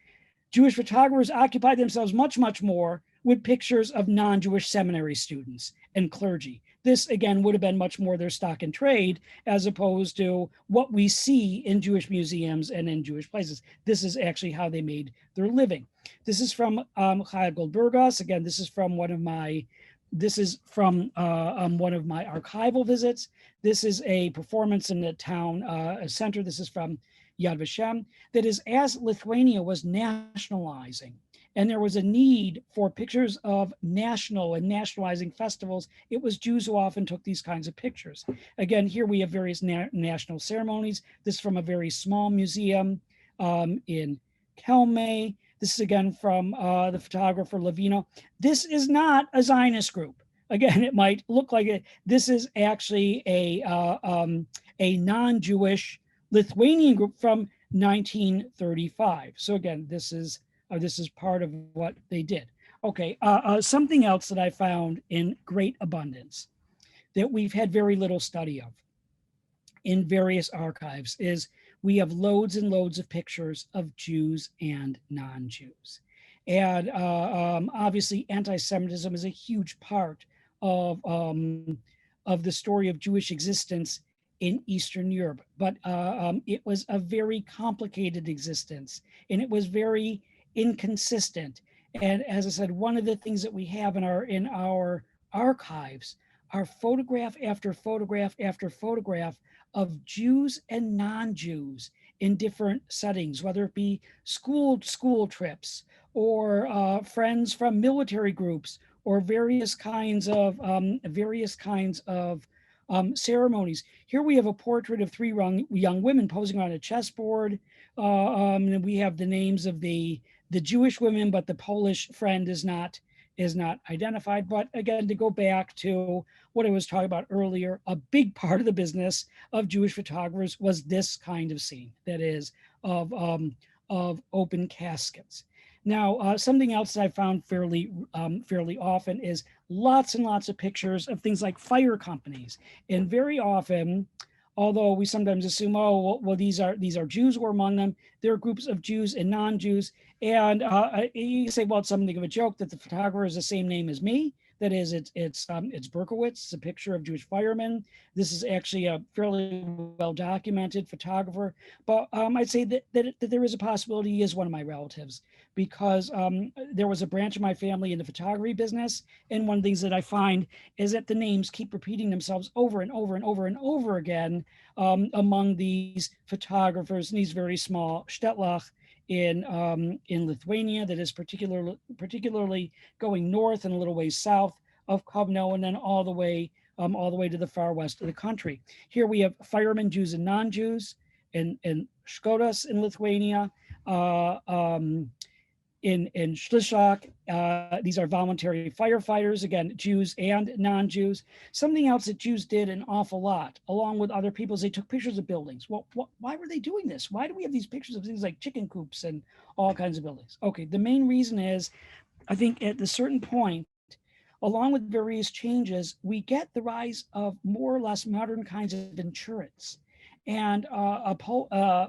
Jewish photographers occupied themselves much, much more with pictures of non-Jewish seminary students and clergy. This, again, would have been much more their stock in trade, as opposed to what we see in Jewish museums and in Jewish places. This is actually how they made their living. This is from Chaya Goldbergos. Again, this is from one of my archival visits. This is a performance in the town center. This is from Yad Vashem. That is, as Lithuania was nationalizing, and there was a need for pictures of national and nationalizing festivals, it was Jews who often took these kinds of pictures. Again, here we have various national ceremonies. This is from a very small museum in Kelme. This is again from the photographer Levino. This is not a Zionist group. Again, it might look like it. This is actually a non-Jewish Lithuanian group from 1935. So again, this is part of what they did. Okay, something else that I found in great abundance that we've had very little study of in various archives is we have loads and loads of pictures of Jews and non-Jews. And obviously anti-Semitism is a huge part of the story of Jewish existence in Eastern Europe. But it was a very complicated existence, and it was very inconsistent. And as I said, one of the things that we have in our archives are photograph after photograph after photograph of Jews and non-Jews in different settings, whether it be school trips or friends from military groups or various kinds of ceremonies. Here we have a portrait of three young women posing on a chessboard. And we have the names of the Jewish women, but the Polish friend is not identified. But again, to go back to what I was talking about earlier, a big part of the business of Jewish photographers was this kind of scene, that is, of open caskets. Now, something else that I found fairly often is lots and lots of pictures of things like fire companies. And very often, although we sometimes assume, oh, well, these are Jews who are among them, there are groups of Jews and non-Jews. And you say, well, it's something of a joke that the photographer is the same name as me. That is, it's Berkowitz. It's a picture of Jewish firemen. This is actually a fairly well-documented photographer. But I'd say that there is a possibility he is one of my relatives, because there was a branch of my family in the photography business. And one of the things that I find is that the names keep repeating themselves over and over and over and over again among these photographers in these very small shtetl in Lithuania, that is particularly going north and a little ways south of Kovno, and then all the way to the far west of the country. Here we have firemen, Jews and non-Jews, in Škodas in Lithuania. uh, um, in Schleswig. These are voluntary firefighters, again, Jews and non-Jews. Something else that Jews did an awful lot, along with other people, is they took pictures of buildings. Well, why were they doing this? Why do we have these pictures of things like chicken coops and all kinds of buildings? Okay, the main reason is, I think at a certain point, along with various changes, we get the rise of more or less modern kinds of insurance. And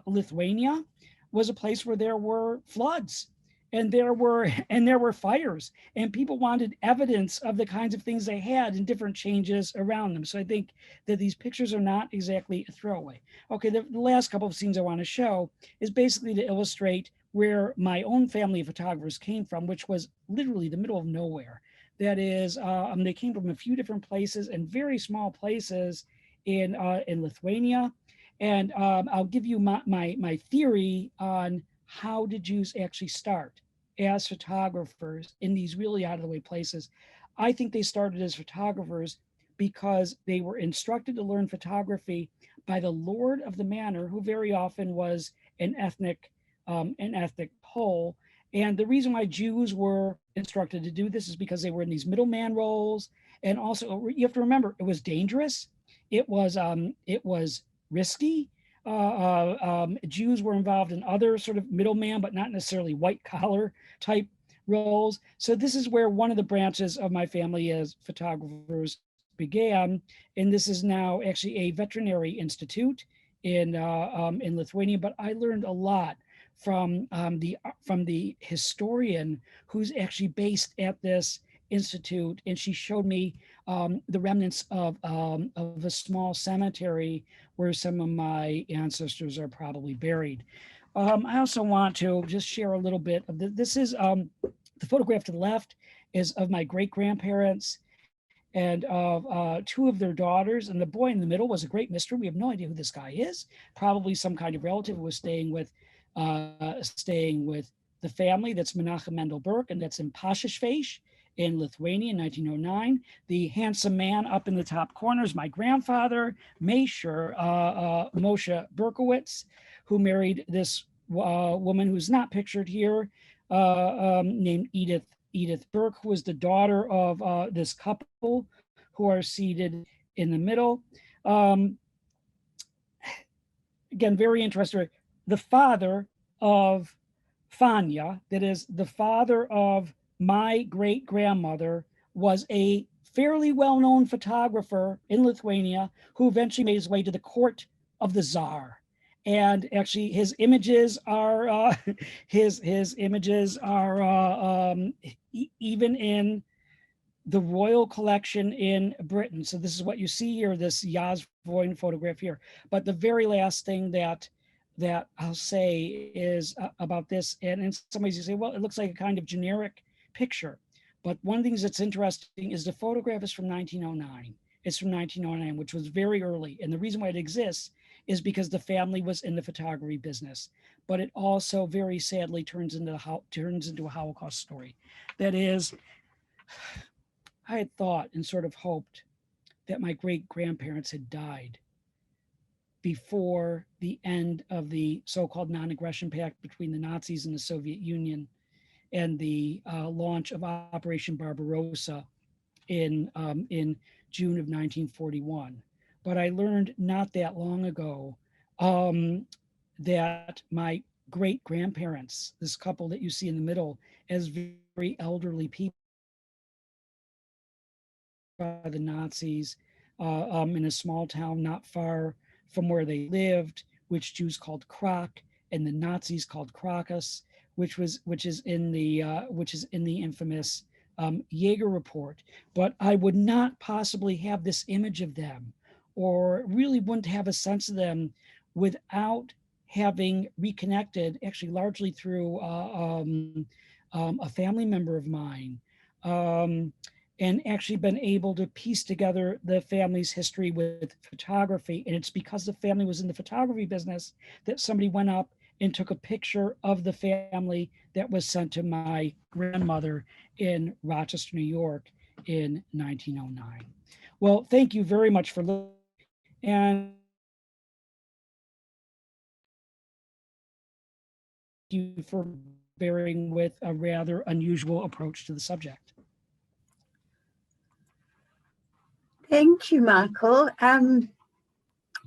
Lithuania was a place where there were floods and there were fires, and people wanted evidence of the kinds of things they had and different changes around them. So I think that these pictures are not exactly a throwaway. Okay, the last couple of scenes I want to show is basically to illustrate where my own family of photographers came from, which was literally the middle of nowhere. That is, they came from a few different places and very small places in Lithuania. And I'll give you my theory on how did Jews actually start as photographers in these really out of the way places. I think they started as photographers because they were instructed to learn photography by the lord of the manor, who very often was an ethnic Pole. And the reason why Jews were instructed to do this is because they were in these middleman roles. And also, you have to remember, it was dangerous. It was risky. Jews were involved in other sort of middleman, but not necessarily white collar type roles. So this is where one of the branches of my family as photographers began, and this is now actually a veterinary institute in Lithuania. But I learned a lot from the historian who's actually based at this institute, and she showed me the remnants of a small cemetery where some of my ancestors are probably buried. I also want to just share a little bit of this is the photograph to the left is of my great grandparents and of two of their daughters, and the boy in the middle was a great mystery. We have no idea who this guy is. Probably some kind of relative who was staying with the family. That's Menachem Mendel Berk, and that's in Pashishvesh in Lithuania in 1909. The handsome man up in the top corner is my grandfather, Moshe Berkowitz, who married this woman who's not pictured here, named Edith Berk, who was the daughter of this couple who are seated in the middle. Again, very interesting. The father of Fanya, that is the father of my great grandmother, was a fairly well-known photographer in Lithuania who eventually made his way to the court of the Tsar. And actually, his images are even in the royal collection in Britain. So this is what you see here, this Jas Freund photograph here. But the very last thing that I'll say is about this, and in some ways you say, well, it looks like a kind of generic picture. But one of the things that's interesting is the photograph is from 1909. It's from 1909, which was very early. And the reason why it exists is because the family was in the photography business. But it also very sadly turns into a Holocaust story. That is, I had thought and sort of hoped that my great grandparents had died before the end of the so-called non-aggression pact between the Nazis and the Soviet Union and the launch of Operation Barbarossa in June of 1941. But I learned not that long ago that my great grandparents, this couple that you see in the middle, as very elderly people, by the Nazis in a small town not far from where they lived, which Jews called Krak, and the Nazis called Krakus, which is in the infamous Jaeger report. But I would not possibly have this image of them, or really wouldn't have a sense of them, without having reconnected, actually largely through a family member of mine. And actually been able to piece together the family's history with photography. And it's because the family was in the photography business that somebody went up and took a picture of the family that was sent to my grandmother in Rochester, New York in 1909. Well, thank you very much for listening. And you for bearing with a rather unusual approach to the subject. Thank you, Michael.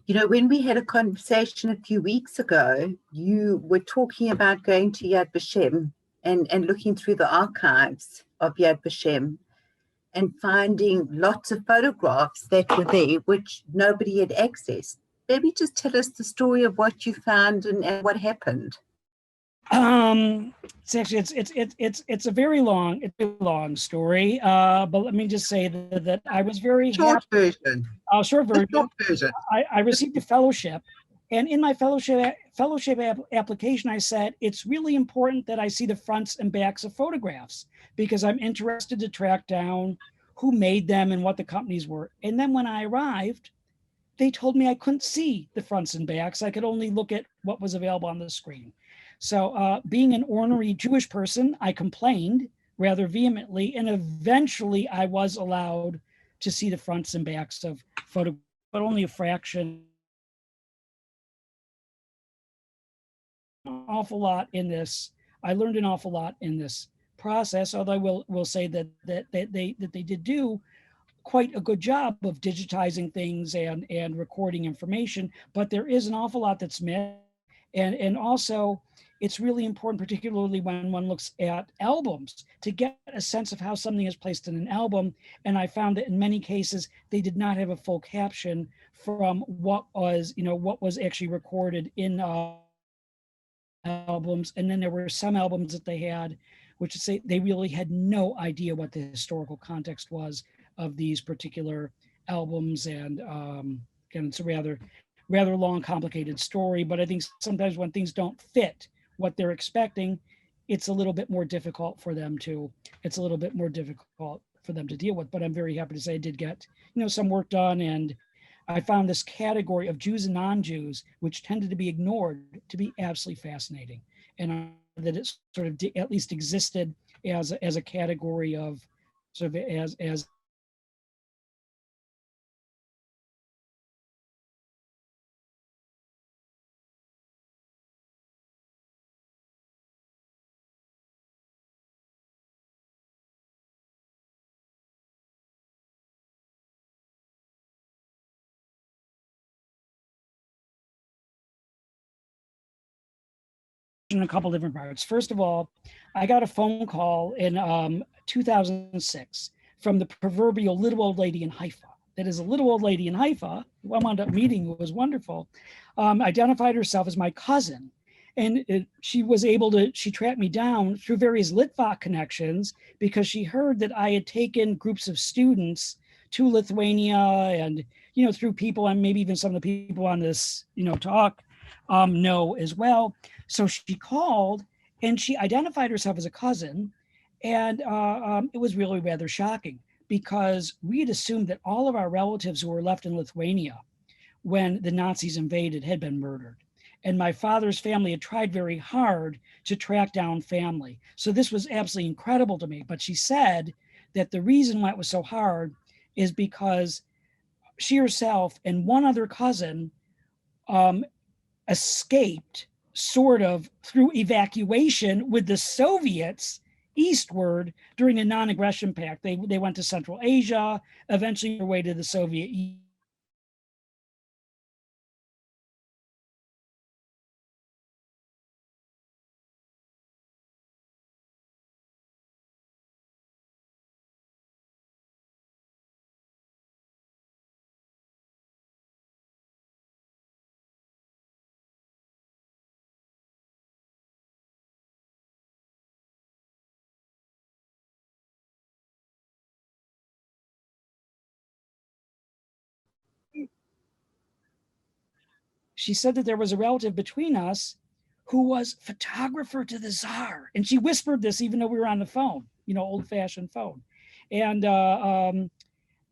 You know, when we had a conversation a few weeks ago, you were talking about going to Yad Vashem and looking through the archives of Yad Vashem and finding lots of photographs that were there, which nobody had accessed. Maybe just tell us the story of what you found and what happened. It's actually it's a very long story. But let me just say that I was very short happy. Version. Short version. Short version. I received a fellowship, and in my fellowship application, I said it's really important that I see the fronts and backs of photographs because I'm interested to track down who made them and what the companies were. And then when I arrived, they told me I couldn't see the fronts and backs. I could only look at what was available on the screen. So being an ornery Jewish person, I complained rather vehemently, and eventually I was allowed to see the fronts and backs of photographs, but only a fraction. An awful lot in this. I learned an awful lot in this process, although I will say that they did do quite a good job of digitizing things and recording information, but there is an awful lot that's missed. And also, it's really important, particularly when one looks at albums, to get a sense of how something is placed in an album. And I found that in many cases, they did not have a full caption from what was actually recorded in albums. And then there were some albums that they had, which is say they really had no idea what the historical context was of these particular albums. And again, it's a rather long, complicated story, but I think sometimes when things don't fit what they're expecting, it's a little bit more difficult for them to deal with. But I'm very happy to say I did get, some work done, and I found this category of Jews and non-Jews, which tended to be ignored, to be absolutely fascinating. And that it sort of at least existed as a category of sort of as in a couple different parts. First of all, I got a phone call in 2006 from the proverbial little old lady in Haifa. That is a little old lady in Haifa, who I wound up meeting, who was wonderful, identified herself as my cousin. And she tracked me down through various Litvak connections because she heard that I had taken groups of students to Lithuania and, through people, and maybe even some of the people on this, talk know as well. So she called and she identified herself as a cousin. And it was really rather shocking because we had assumed that all of our relatives who were left in Lithuania when the Nazis invaded had been murdered. And my father's family had tried very hard to track down family. So this was absolutely incredible to me. But she said that the reason why it was so hard is because she herself and one other cousin escaped sort of through evacuation with the Soviets eastward during the non-aggression pact. They went to Central Asia, eventually their way to the Soviet Union. She said that there was a relative between us who was photographer to the Tsar. And she whispered this even though we were on the phone, old-fashioned phone. And I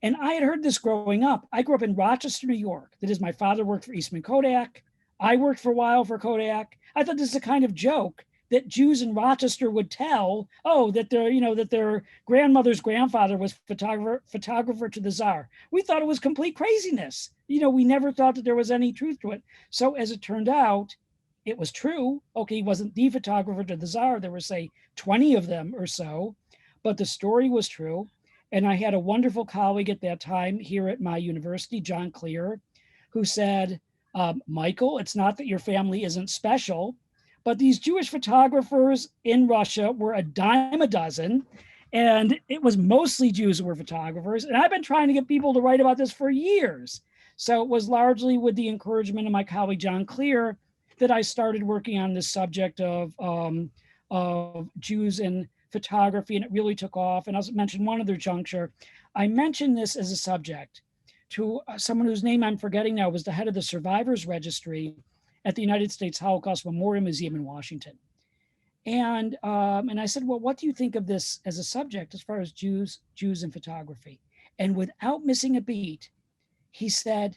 had heard this growing up. I grew up in Rochester, New York. That is, my father worked for Eastman Kodak. I worked for a while for Kodak. I thought this is a kind of joke that Jews in Rochester would tell, that their grandmother's grandfather was photographer to the Tsar. We thought it was complete craziness. We never thought that there was any truth to it. So as it turned out, it was true. Okay, he wasn't the photographer to the czar. There were, say, 20 of them or so, but the story was true. And I had a wonderful colleague at that time here at my university, John Clear, who said, Michael, it's not that your family isn't special, but these Jewish photographers in Russia were a dime a dozen. And it was mostly Jews who were photographers. And I've been trying to get people to write about this for years. So it was largely with the encouragement of my colleague, John Clear, that I started working on this subject of Jews in photography, and it really took off. And I'll mention one other juncture. I mentioned this as a subject to someone whose name I'm forgetting now, was the head of the Survivors Registry at the United States Holocaust Memorial Museum in Washington. And I said, well, what do you think of this as a subject as far as Jews in photography? And without missing a beat, he said,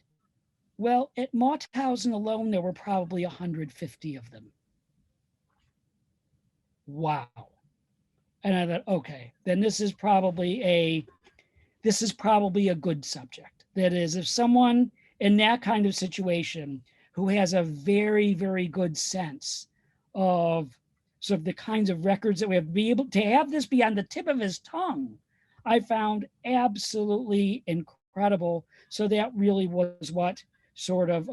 well, at Mauthausen alone, there were probably 150 of them. Wow. And I thought, okay, then this is probably a good subject. That is, if someone in that kind of situation who has a very, very good sense of sort of the kinds of records that we have to be able to have this be on the tip of his tongue, I found absolutely incredible. So that really was what sort of,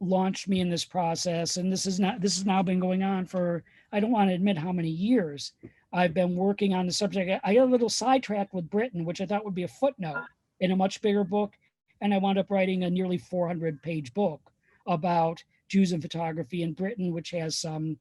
launched me in this process. And this has now been going on for, I don't want to admit how many years I've been working on the subject. I got a little sidetracked with Britain, which I thought would be a footnote in a much bigger book. And I wound up writing a nearly 400-page book about Jews in photography in Britain, which has some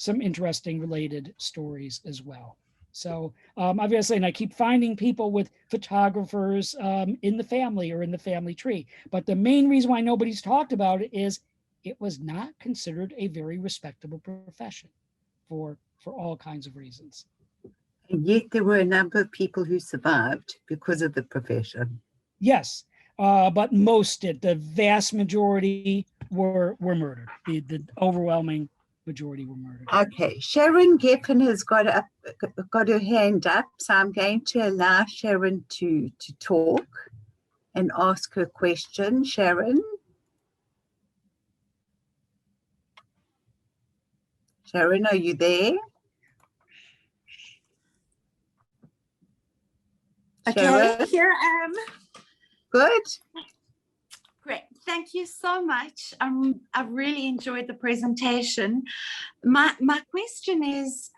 interesting related stories as well. So obviously, and I keep finding people with photographers in the family or in the family tree. But the main reason why nobody's talked about it is it was not considered a very respectable profession for all kinds of reasons. And yet there were a number of people who survived because of the profession. Yes, but most did. The vast majority were murdered. The overwhelming majority were murdered. Okay, Sharon Geffen has got her hand up, so I'm going to allow Sharon to talk and ask her question. Sharon? Sharon, are you there? Okay, Sharon? here I am. Good. Great, thank you so much. I've really enjoyed the presentation. My question is,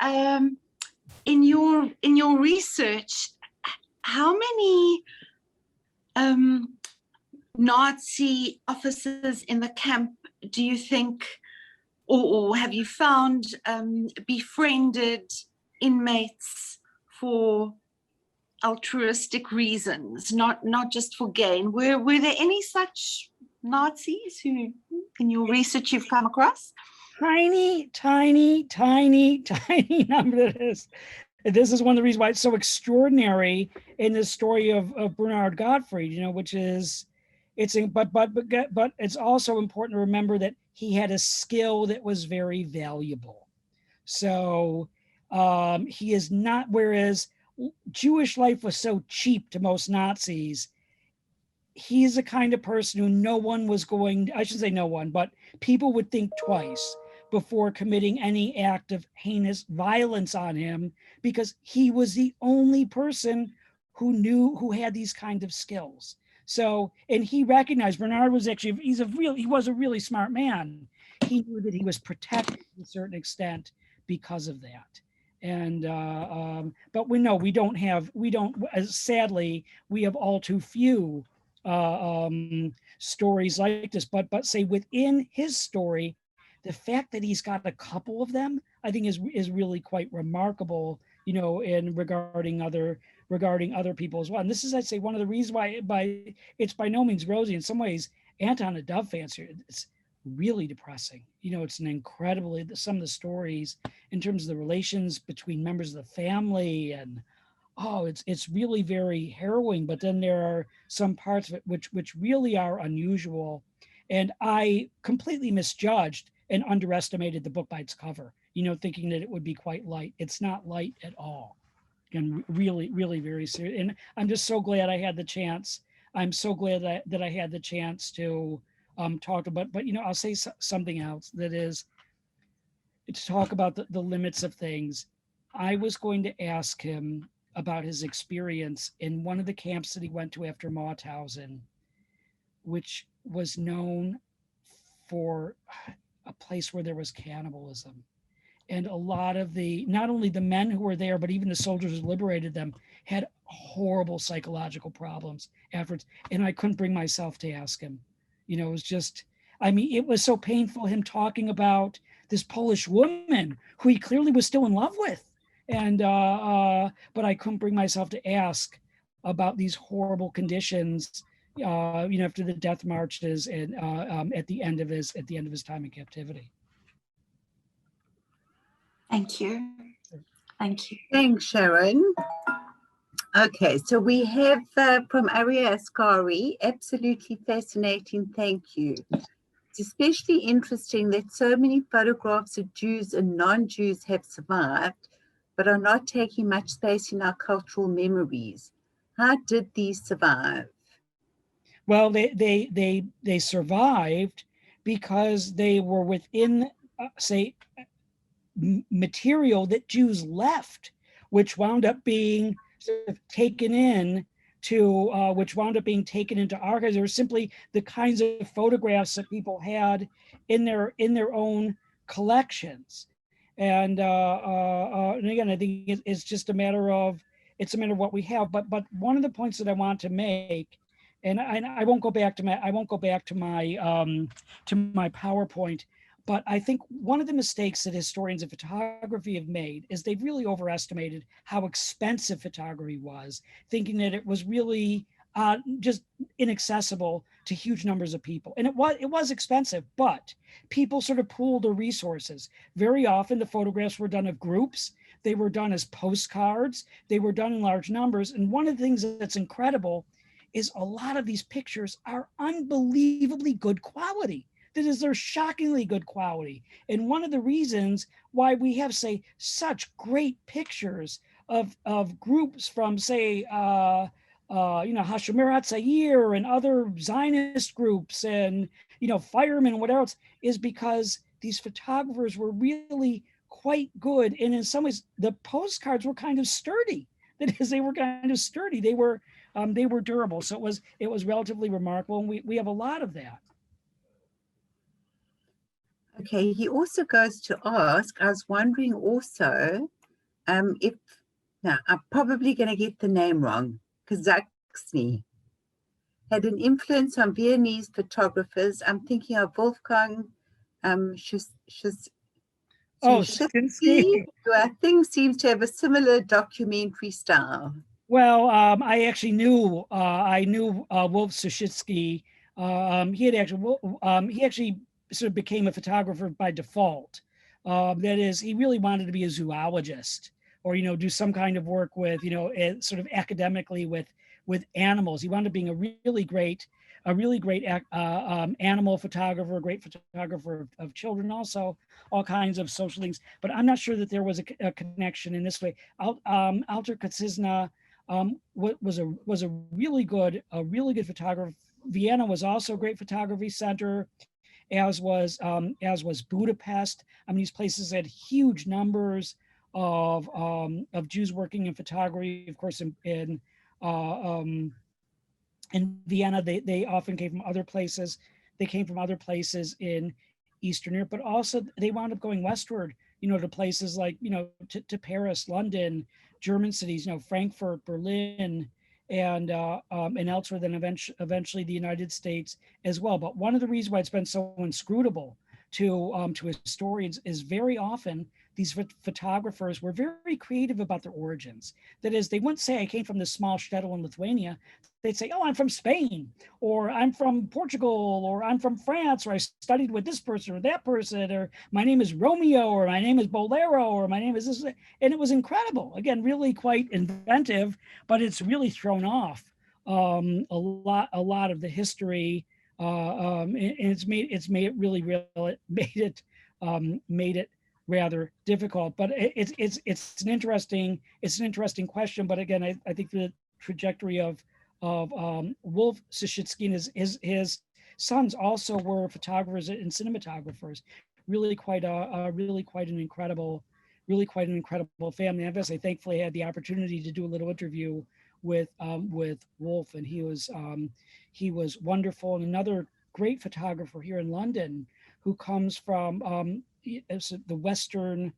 in your research, how many Nazi officers in the camp do you think, or have you found, befriended inmates for altruistic reasons, not just for gain? Were there any such Nazis who, in your research, you've come across? Tiny number. This is one of the reasons why it's so extraordinary in this story of Bernard Gotfryd, which is, but it's also important to remember that he had a skill that was very valuable. So he is not, whereas Jewish life was so cheap to most Nazis, he's the kind of person who no one was going, I should say no one, but people would think twice before committing any act of heinous violence on him, because he was the only person who had these kind of skills. So, and he recognized Bernard was actually, he was a really smart man. He knew that he was protected to a certain extent because of that. And, but sadly, we have all too few stories like this, but say within his story, the fact that he's got a couple of them, I think is really quite remarkable, in regarding other people as well. And this is, I'd say, one of the reasons why it's by no means rosy. In some ways, Anton a Dove fancier, it's really depressing. It's an incredibly, some of the stories in terms of the relations between members of the family, and it's really very harrowing. But then there are some parts of it which really are unusual. And I completely misjudged and underestimated the book by its cover, thinking that it would be quite light. It's not light at all. And really, really very serious. And I'm just so glad I had the chance. I'm so glad that I had the chance to talked about, but I'll say something else, that is to talk about the limits of things. I was going to ask him about his experience in one of the camps that he went to after Mauthausen, which was known for a place where there was cannibalism. And a lot of not only the men who were there, but even the soldiers who liberated them had horrible psychological problems afterwards. And I couldn't bring myself to ask him. It was just, it was so painful, him talking about this Polish woman who he clearly was still in love with. And, but I couldn't bring myself to ask about these horrible conditions, after the death marches and at the end of his time in captivity. Thank you. Thank you. Thanks, Sharon. Okay, so we have from Aria Ascari, absolutely fascinating, thank you. It's especially interesting that so many photographs of Jews and non-Jews have survived, but are not taking much space in our cultural memories. How did these survive? Well, they survived because they were within, material that Jews left, which wound up being sort of taken in to, which wound up being taken into archives. They were simply the kinds of photographs that people had in their own collections. And again, I think it's just a matter of what we have. But one of the points that I want to make, and I won't go back to my PowerPoint, but I think one of the mistakes that historians of photography have made is they've really overestimated how expensive photography was, thinking that it was really just inaccessible to huge numbers of people. And it was expensive, but people sort of pooled their resources. Very often the photographs were done of groups. They were done as postcards. They were done in large numbers. And one of the things that's incredible is a lot of these pictures are unbelievably good quality. That is, they're shockingly good quality. And one of the reasons why we have, say, such great pictures of groups from, say, Hashomer Hatzair and other Zionist groups and, firemen and whatever else, is because these photographers were really quite good. And in some ways, the postcards were kind of sturdy. That is, they were kind of sturdy. They were durable. So it was relatively remarkable. And we have a lot of that. Okay, he also goes to ask, I was wondering also if, now I'm probably going to get the name wrong, Kazaksny had an influence on Viennese photographers. I'm thinking of Wolfgang Szczyński, who I think seems to have a similar documentary style. Well, I actually knew Wolf Szczyński. He actually sort of became a photographer by default. That is, he really wanted to be a zoologist, or do some kind of work with sort of academically with animals. He wound up being a really great animal photographer, a great photographer of children, also all kinds of social things. But I'm not sure that there was a connection in this way. Alter Kaczyzna was a really good photographer. Vienna was also a great photography center, as was Budapest. I mean, these places had huge numbers of Jews working in photography. Of course, in Vienna, they often came from other places. They came from other places in Eastern Europe, but also they wound up going westward, to places like, to Paris, London, German cities, Frankfurt, Berlin, and elsewhere, then eventually the United States as well. But one of the reasons why it's been so inscrutable to historians is very often these photographers were very creative about their origins. That is, they wouldn't say, I came from this small shtetl in Lithuania. They'd say, oh, I'm from Spain, or I'm from Portugal, or I'm from France, or I studied with this person or that person, or my name is Romeo, or my name is Bolero, or my name is this. And it was incredible. Again, really quite inventive, but it's really thrown off a lot of the history, and it's made it rather difficult. But it's an interesting question. But again, I think the trajectory of Wolf Szczyński and his sons also were photographers and cinematographers. Really quite an incredible family. I thankfully had the opportunity to do a little interview with Wolf, and he was wonderful. And another great photographer here in London who comes from the western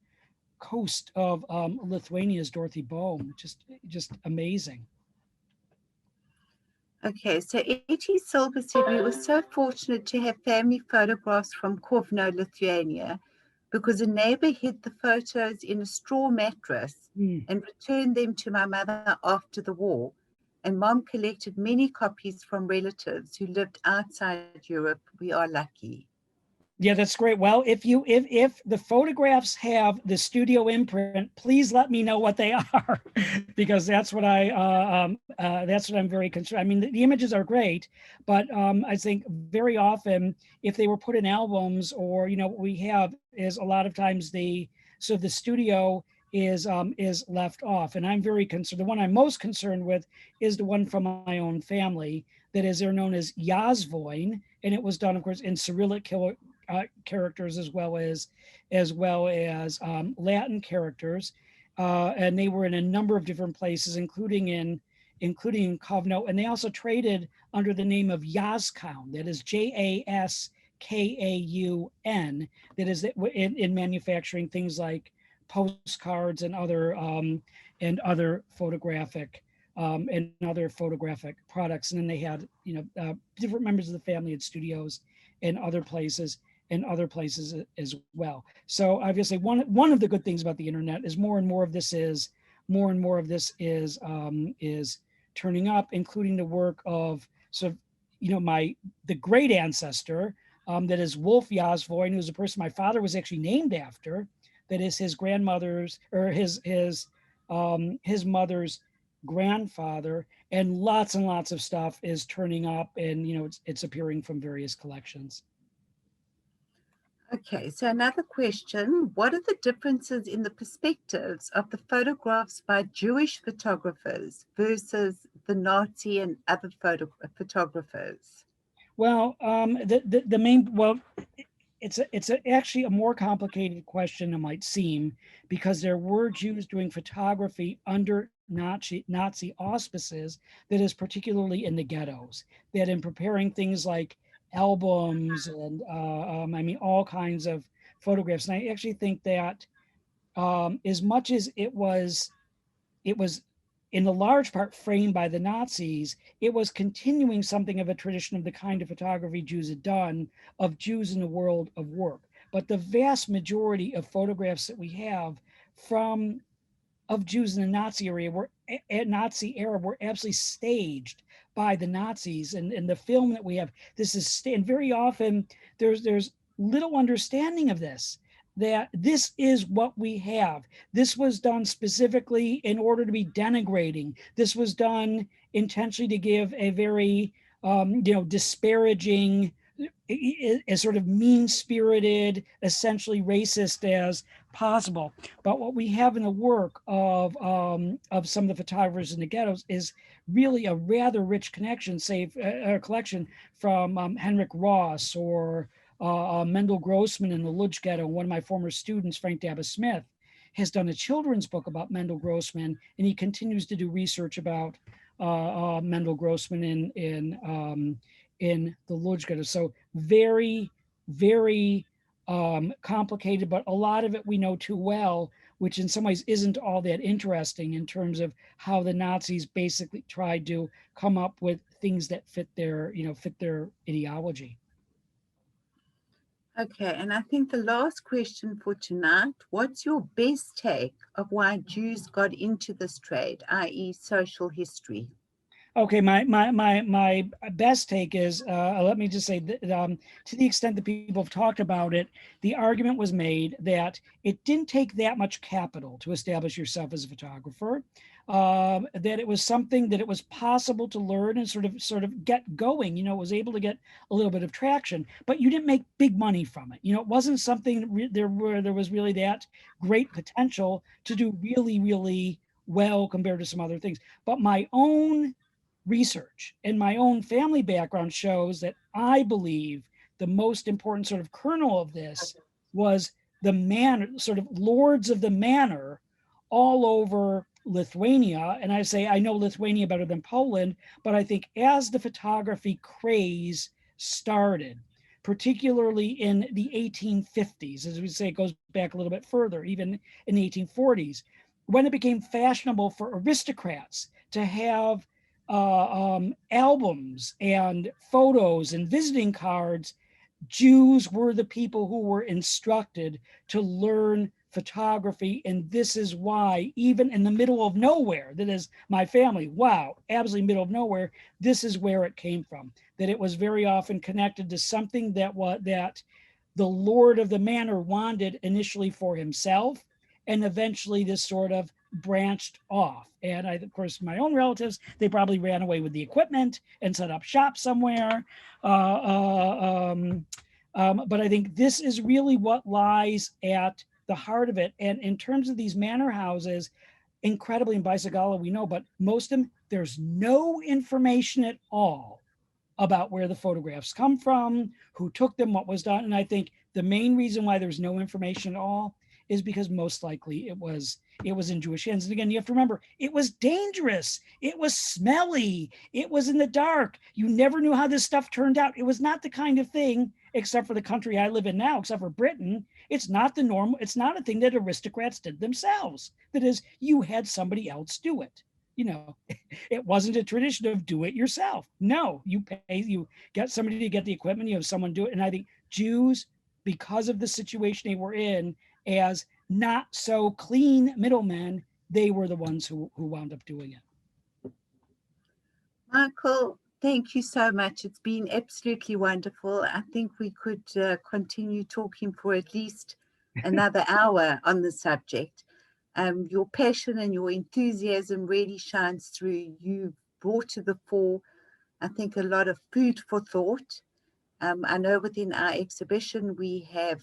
coast of Lithuania's Dorothy Bohm. Just amazing. Okay, so E.T. Silver said we were so fortunate to have family photographs from Kovno, Lithuania, because a neighbor hid the photos in a straw mattress and returned them to my mother after the war. And Mom collected many copies from relatives who lived outside Europe. We are lucky. Yeah, that's great. Well, if the photographs have the studio imprint, please let me know what they are, because that's what I'm very concerned. I mean, the images are great, but I think very often if they were put in albums, or what we have is a lot of times the studio is left off, and I'm very concerned. The one I'm most concerned with is the one from my own family. That is, they're known as Yazvoin, and it was done, of course, in Cyrillic characters as well as Latin characters, and they were in a number of different places, including in Kovno, and they also traded under the name of Yazkaun. That is Jaskaun. That is in manufacturing things like postcards and other photographic products. And then they had different members of the family at studios and other places as well. So obviously one of the good things about the internet is more and more of this is turning up, including the work of the great ancestor, that is Wolf Yazvoin, who's a person my father was actually named after. That is his grandmother's, or his mother's grandfather, and lots of stuff is turning up, and it's appearing from various collections. Okay, so another question: what are the differences in the perspectives of the photographs by Jewish photographers versus the Nazi and other photographers? Well, it's actually a more complicated question than it might seem, because there were Jews doing photography under Nazi auspices, that is particularly in the ghettos, that in preparing things like albums and all kinds of photographs. And I actually think that as much as it was in the large part framed by the Nazis, it was continuing something of a tradition of the kind of photography Jews had done, of Jews in the world of work. But the vast majority of photographs that we have of Jews in the Nazi era were absolutely staged by the Nazis. And the film that we have, and very often there's little understanding of this, that this is what we have. This was done specifically in order to be denigrating. This was done intentionally to give a very disparaging, as sort of mean-spirited, essentially racist as possible. But what we have in the work of some of the photographers in the ghettos is really a rather rich collection from Henrik Ross or Mendel Grossman in the Lodz Ghetto. One of my former students, Frank Dabba Smith, has done a children's book about Mendel Grossman, and he continues to do research about Mendel Grossman in the Lodz Ghetto. So very, very complicated, but a lot of it we know too well, which in some ways isn't all that interesting in terms of how the Nazis basically tried to come up with things that fit their ideology. Okay, and I think the last question for tonight: what's your best take of why Jews got into this trade, i.e. social history? Okay, my best take is, let me just say that to the extent that people have talked about it, the argument was made that it didn't take that much capital to establish yourself as a photographer, that it was something that it was possible to learn and sort of get going. It was able to get a little bit of traction, but you didn't make big money from it. It wasn't something there was really that great potential to do really, really well compared to some other things. But my own research and my own family background shows that I believe the most important sort of kernel of this was the manor, sort of lords of the manor all over Lithuania. And I say, I know Lithuania better than Poland, but I think as the photography craze started, particularly in the 1850s, as we say, it goes back a little bit further, even in the 1840s, when it became fashionable for aristocrats to have albums and photos and visiting cards, Jews were the people who were instructed to learn photography. And this is why, even in the middle of nowhere, that is my family, wow, absolutely middle of nowhere, this is where it came from. That it was very often connected to something that the lord of the manor wanted initially for himself, and eventually this sort of branched off. And I, of course, my own relatives, they probably ran away with the equipment and set up shop somewhere. But I think this is really what lies at the heart of it. And in terms of these manor houses, incredibly in Baisagala, we know, but most of them, there's no information at all about where the photographs come from, who took them, what was done. And I think the main reason why there's no information at all is because most likely it was in Jewish hands. And again, you have to remember, it was dangerous. It was smelly. It was in the dark. You never knew how this stuff turned out. It was not the kind of thing, except for the country I live in now, except for Britain, it's not the normal, it's not a thing that aristocrats did themselves. That is, you had somebody else do it. You know, it wasn't a tradition of do it yourself. No, you pay, you get somebody to get the equipment, you have someone do it. And I think Jews, because of the situation they were in, as not so clean middlemen, they were the ones who wound up doing it. Michael, thank you so much. It's been absolutely wonderful. I think we could continue talking for at least another hour on the subject. Your passion and your enthusiasm really shines through. You brought to the fore, I think, a lot of food for thought. I know within our exhibition we have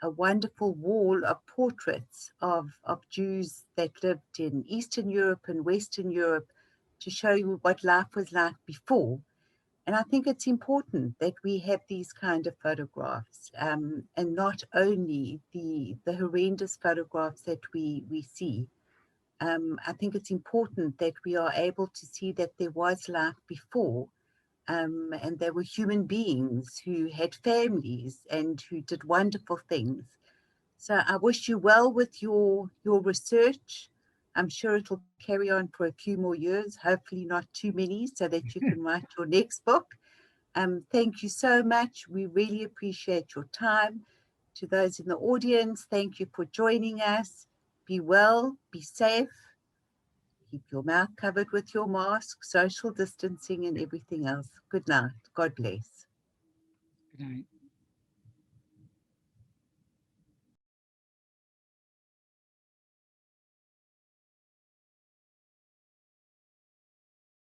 a wonderful wall of portraits of Jews that lived in Eastern Europe and Western Europe to show you what life was like before. And I think it's important that we have these kind of photographs, and not only the horrendous photographs that we see. I think it's important that we are able to see that there was life before, and there were human beings who had families and who did wonderful things. So I wish you well with your research. I'm sure it'll carry on for a few more years, hopefully not too many, so that you can write your next book. Thank you so much. We really appreciate your time. To those in the audience, thank you for joining us. Be well, be safe. Keep your mouth covered with your mask, social distancing, and everything else. Good night. God bless. Good night.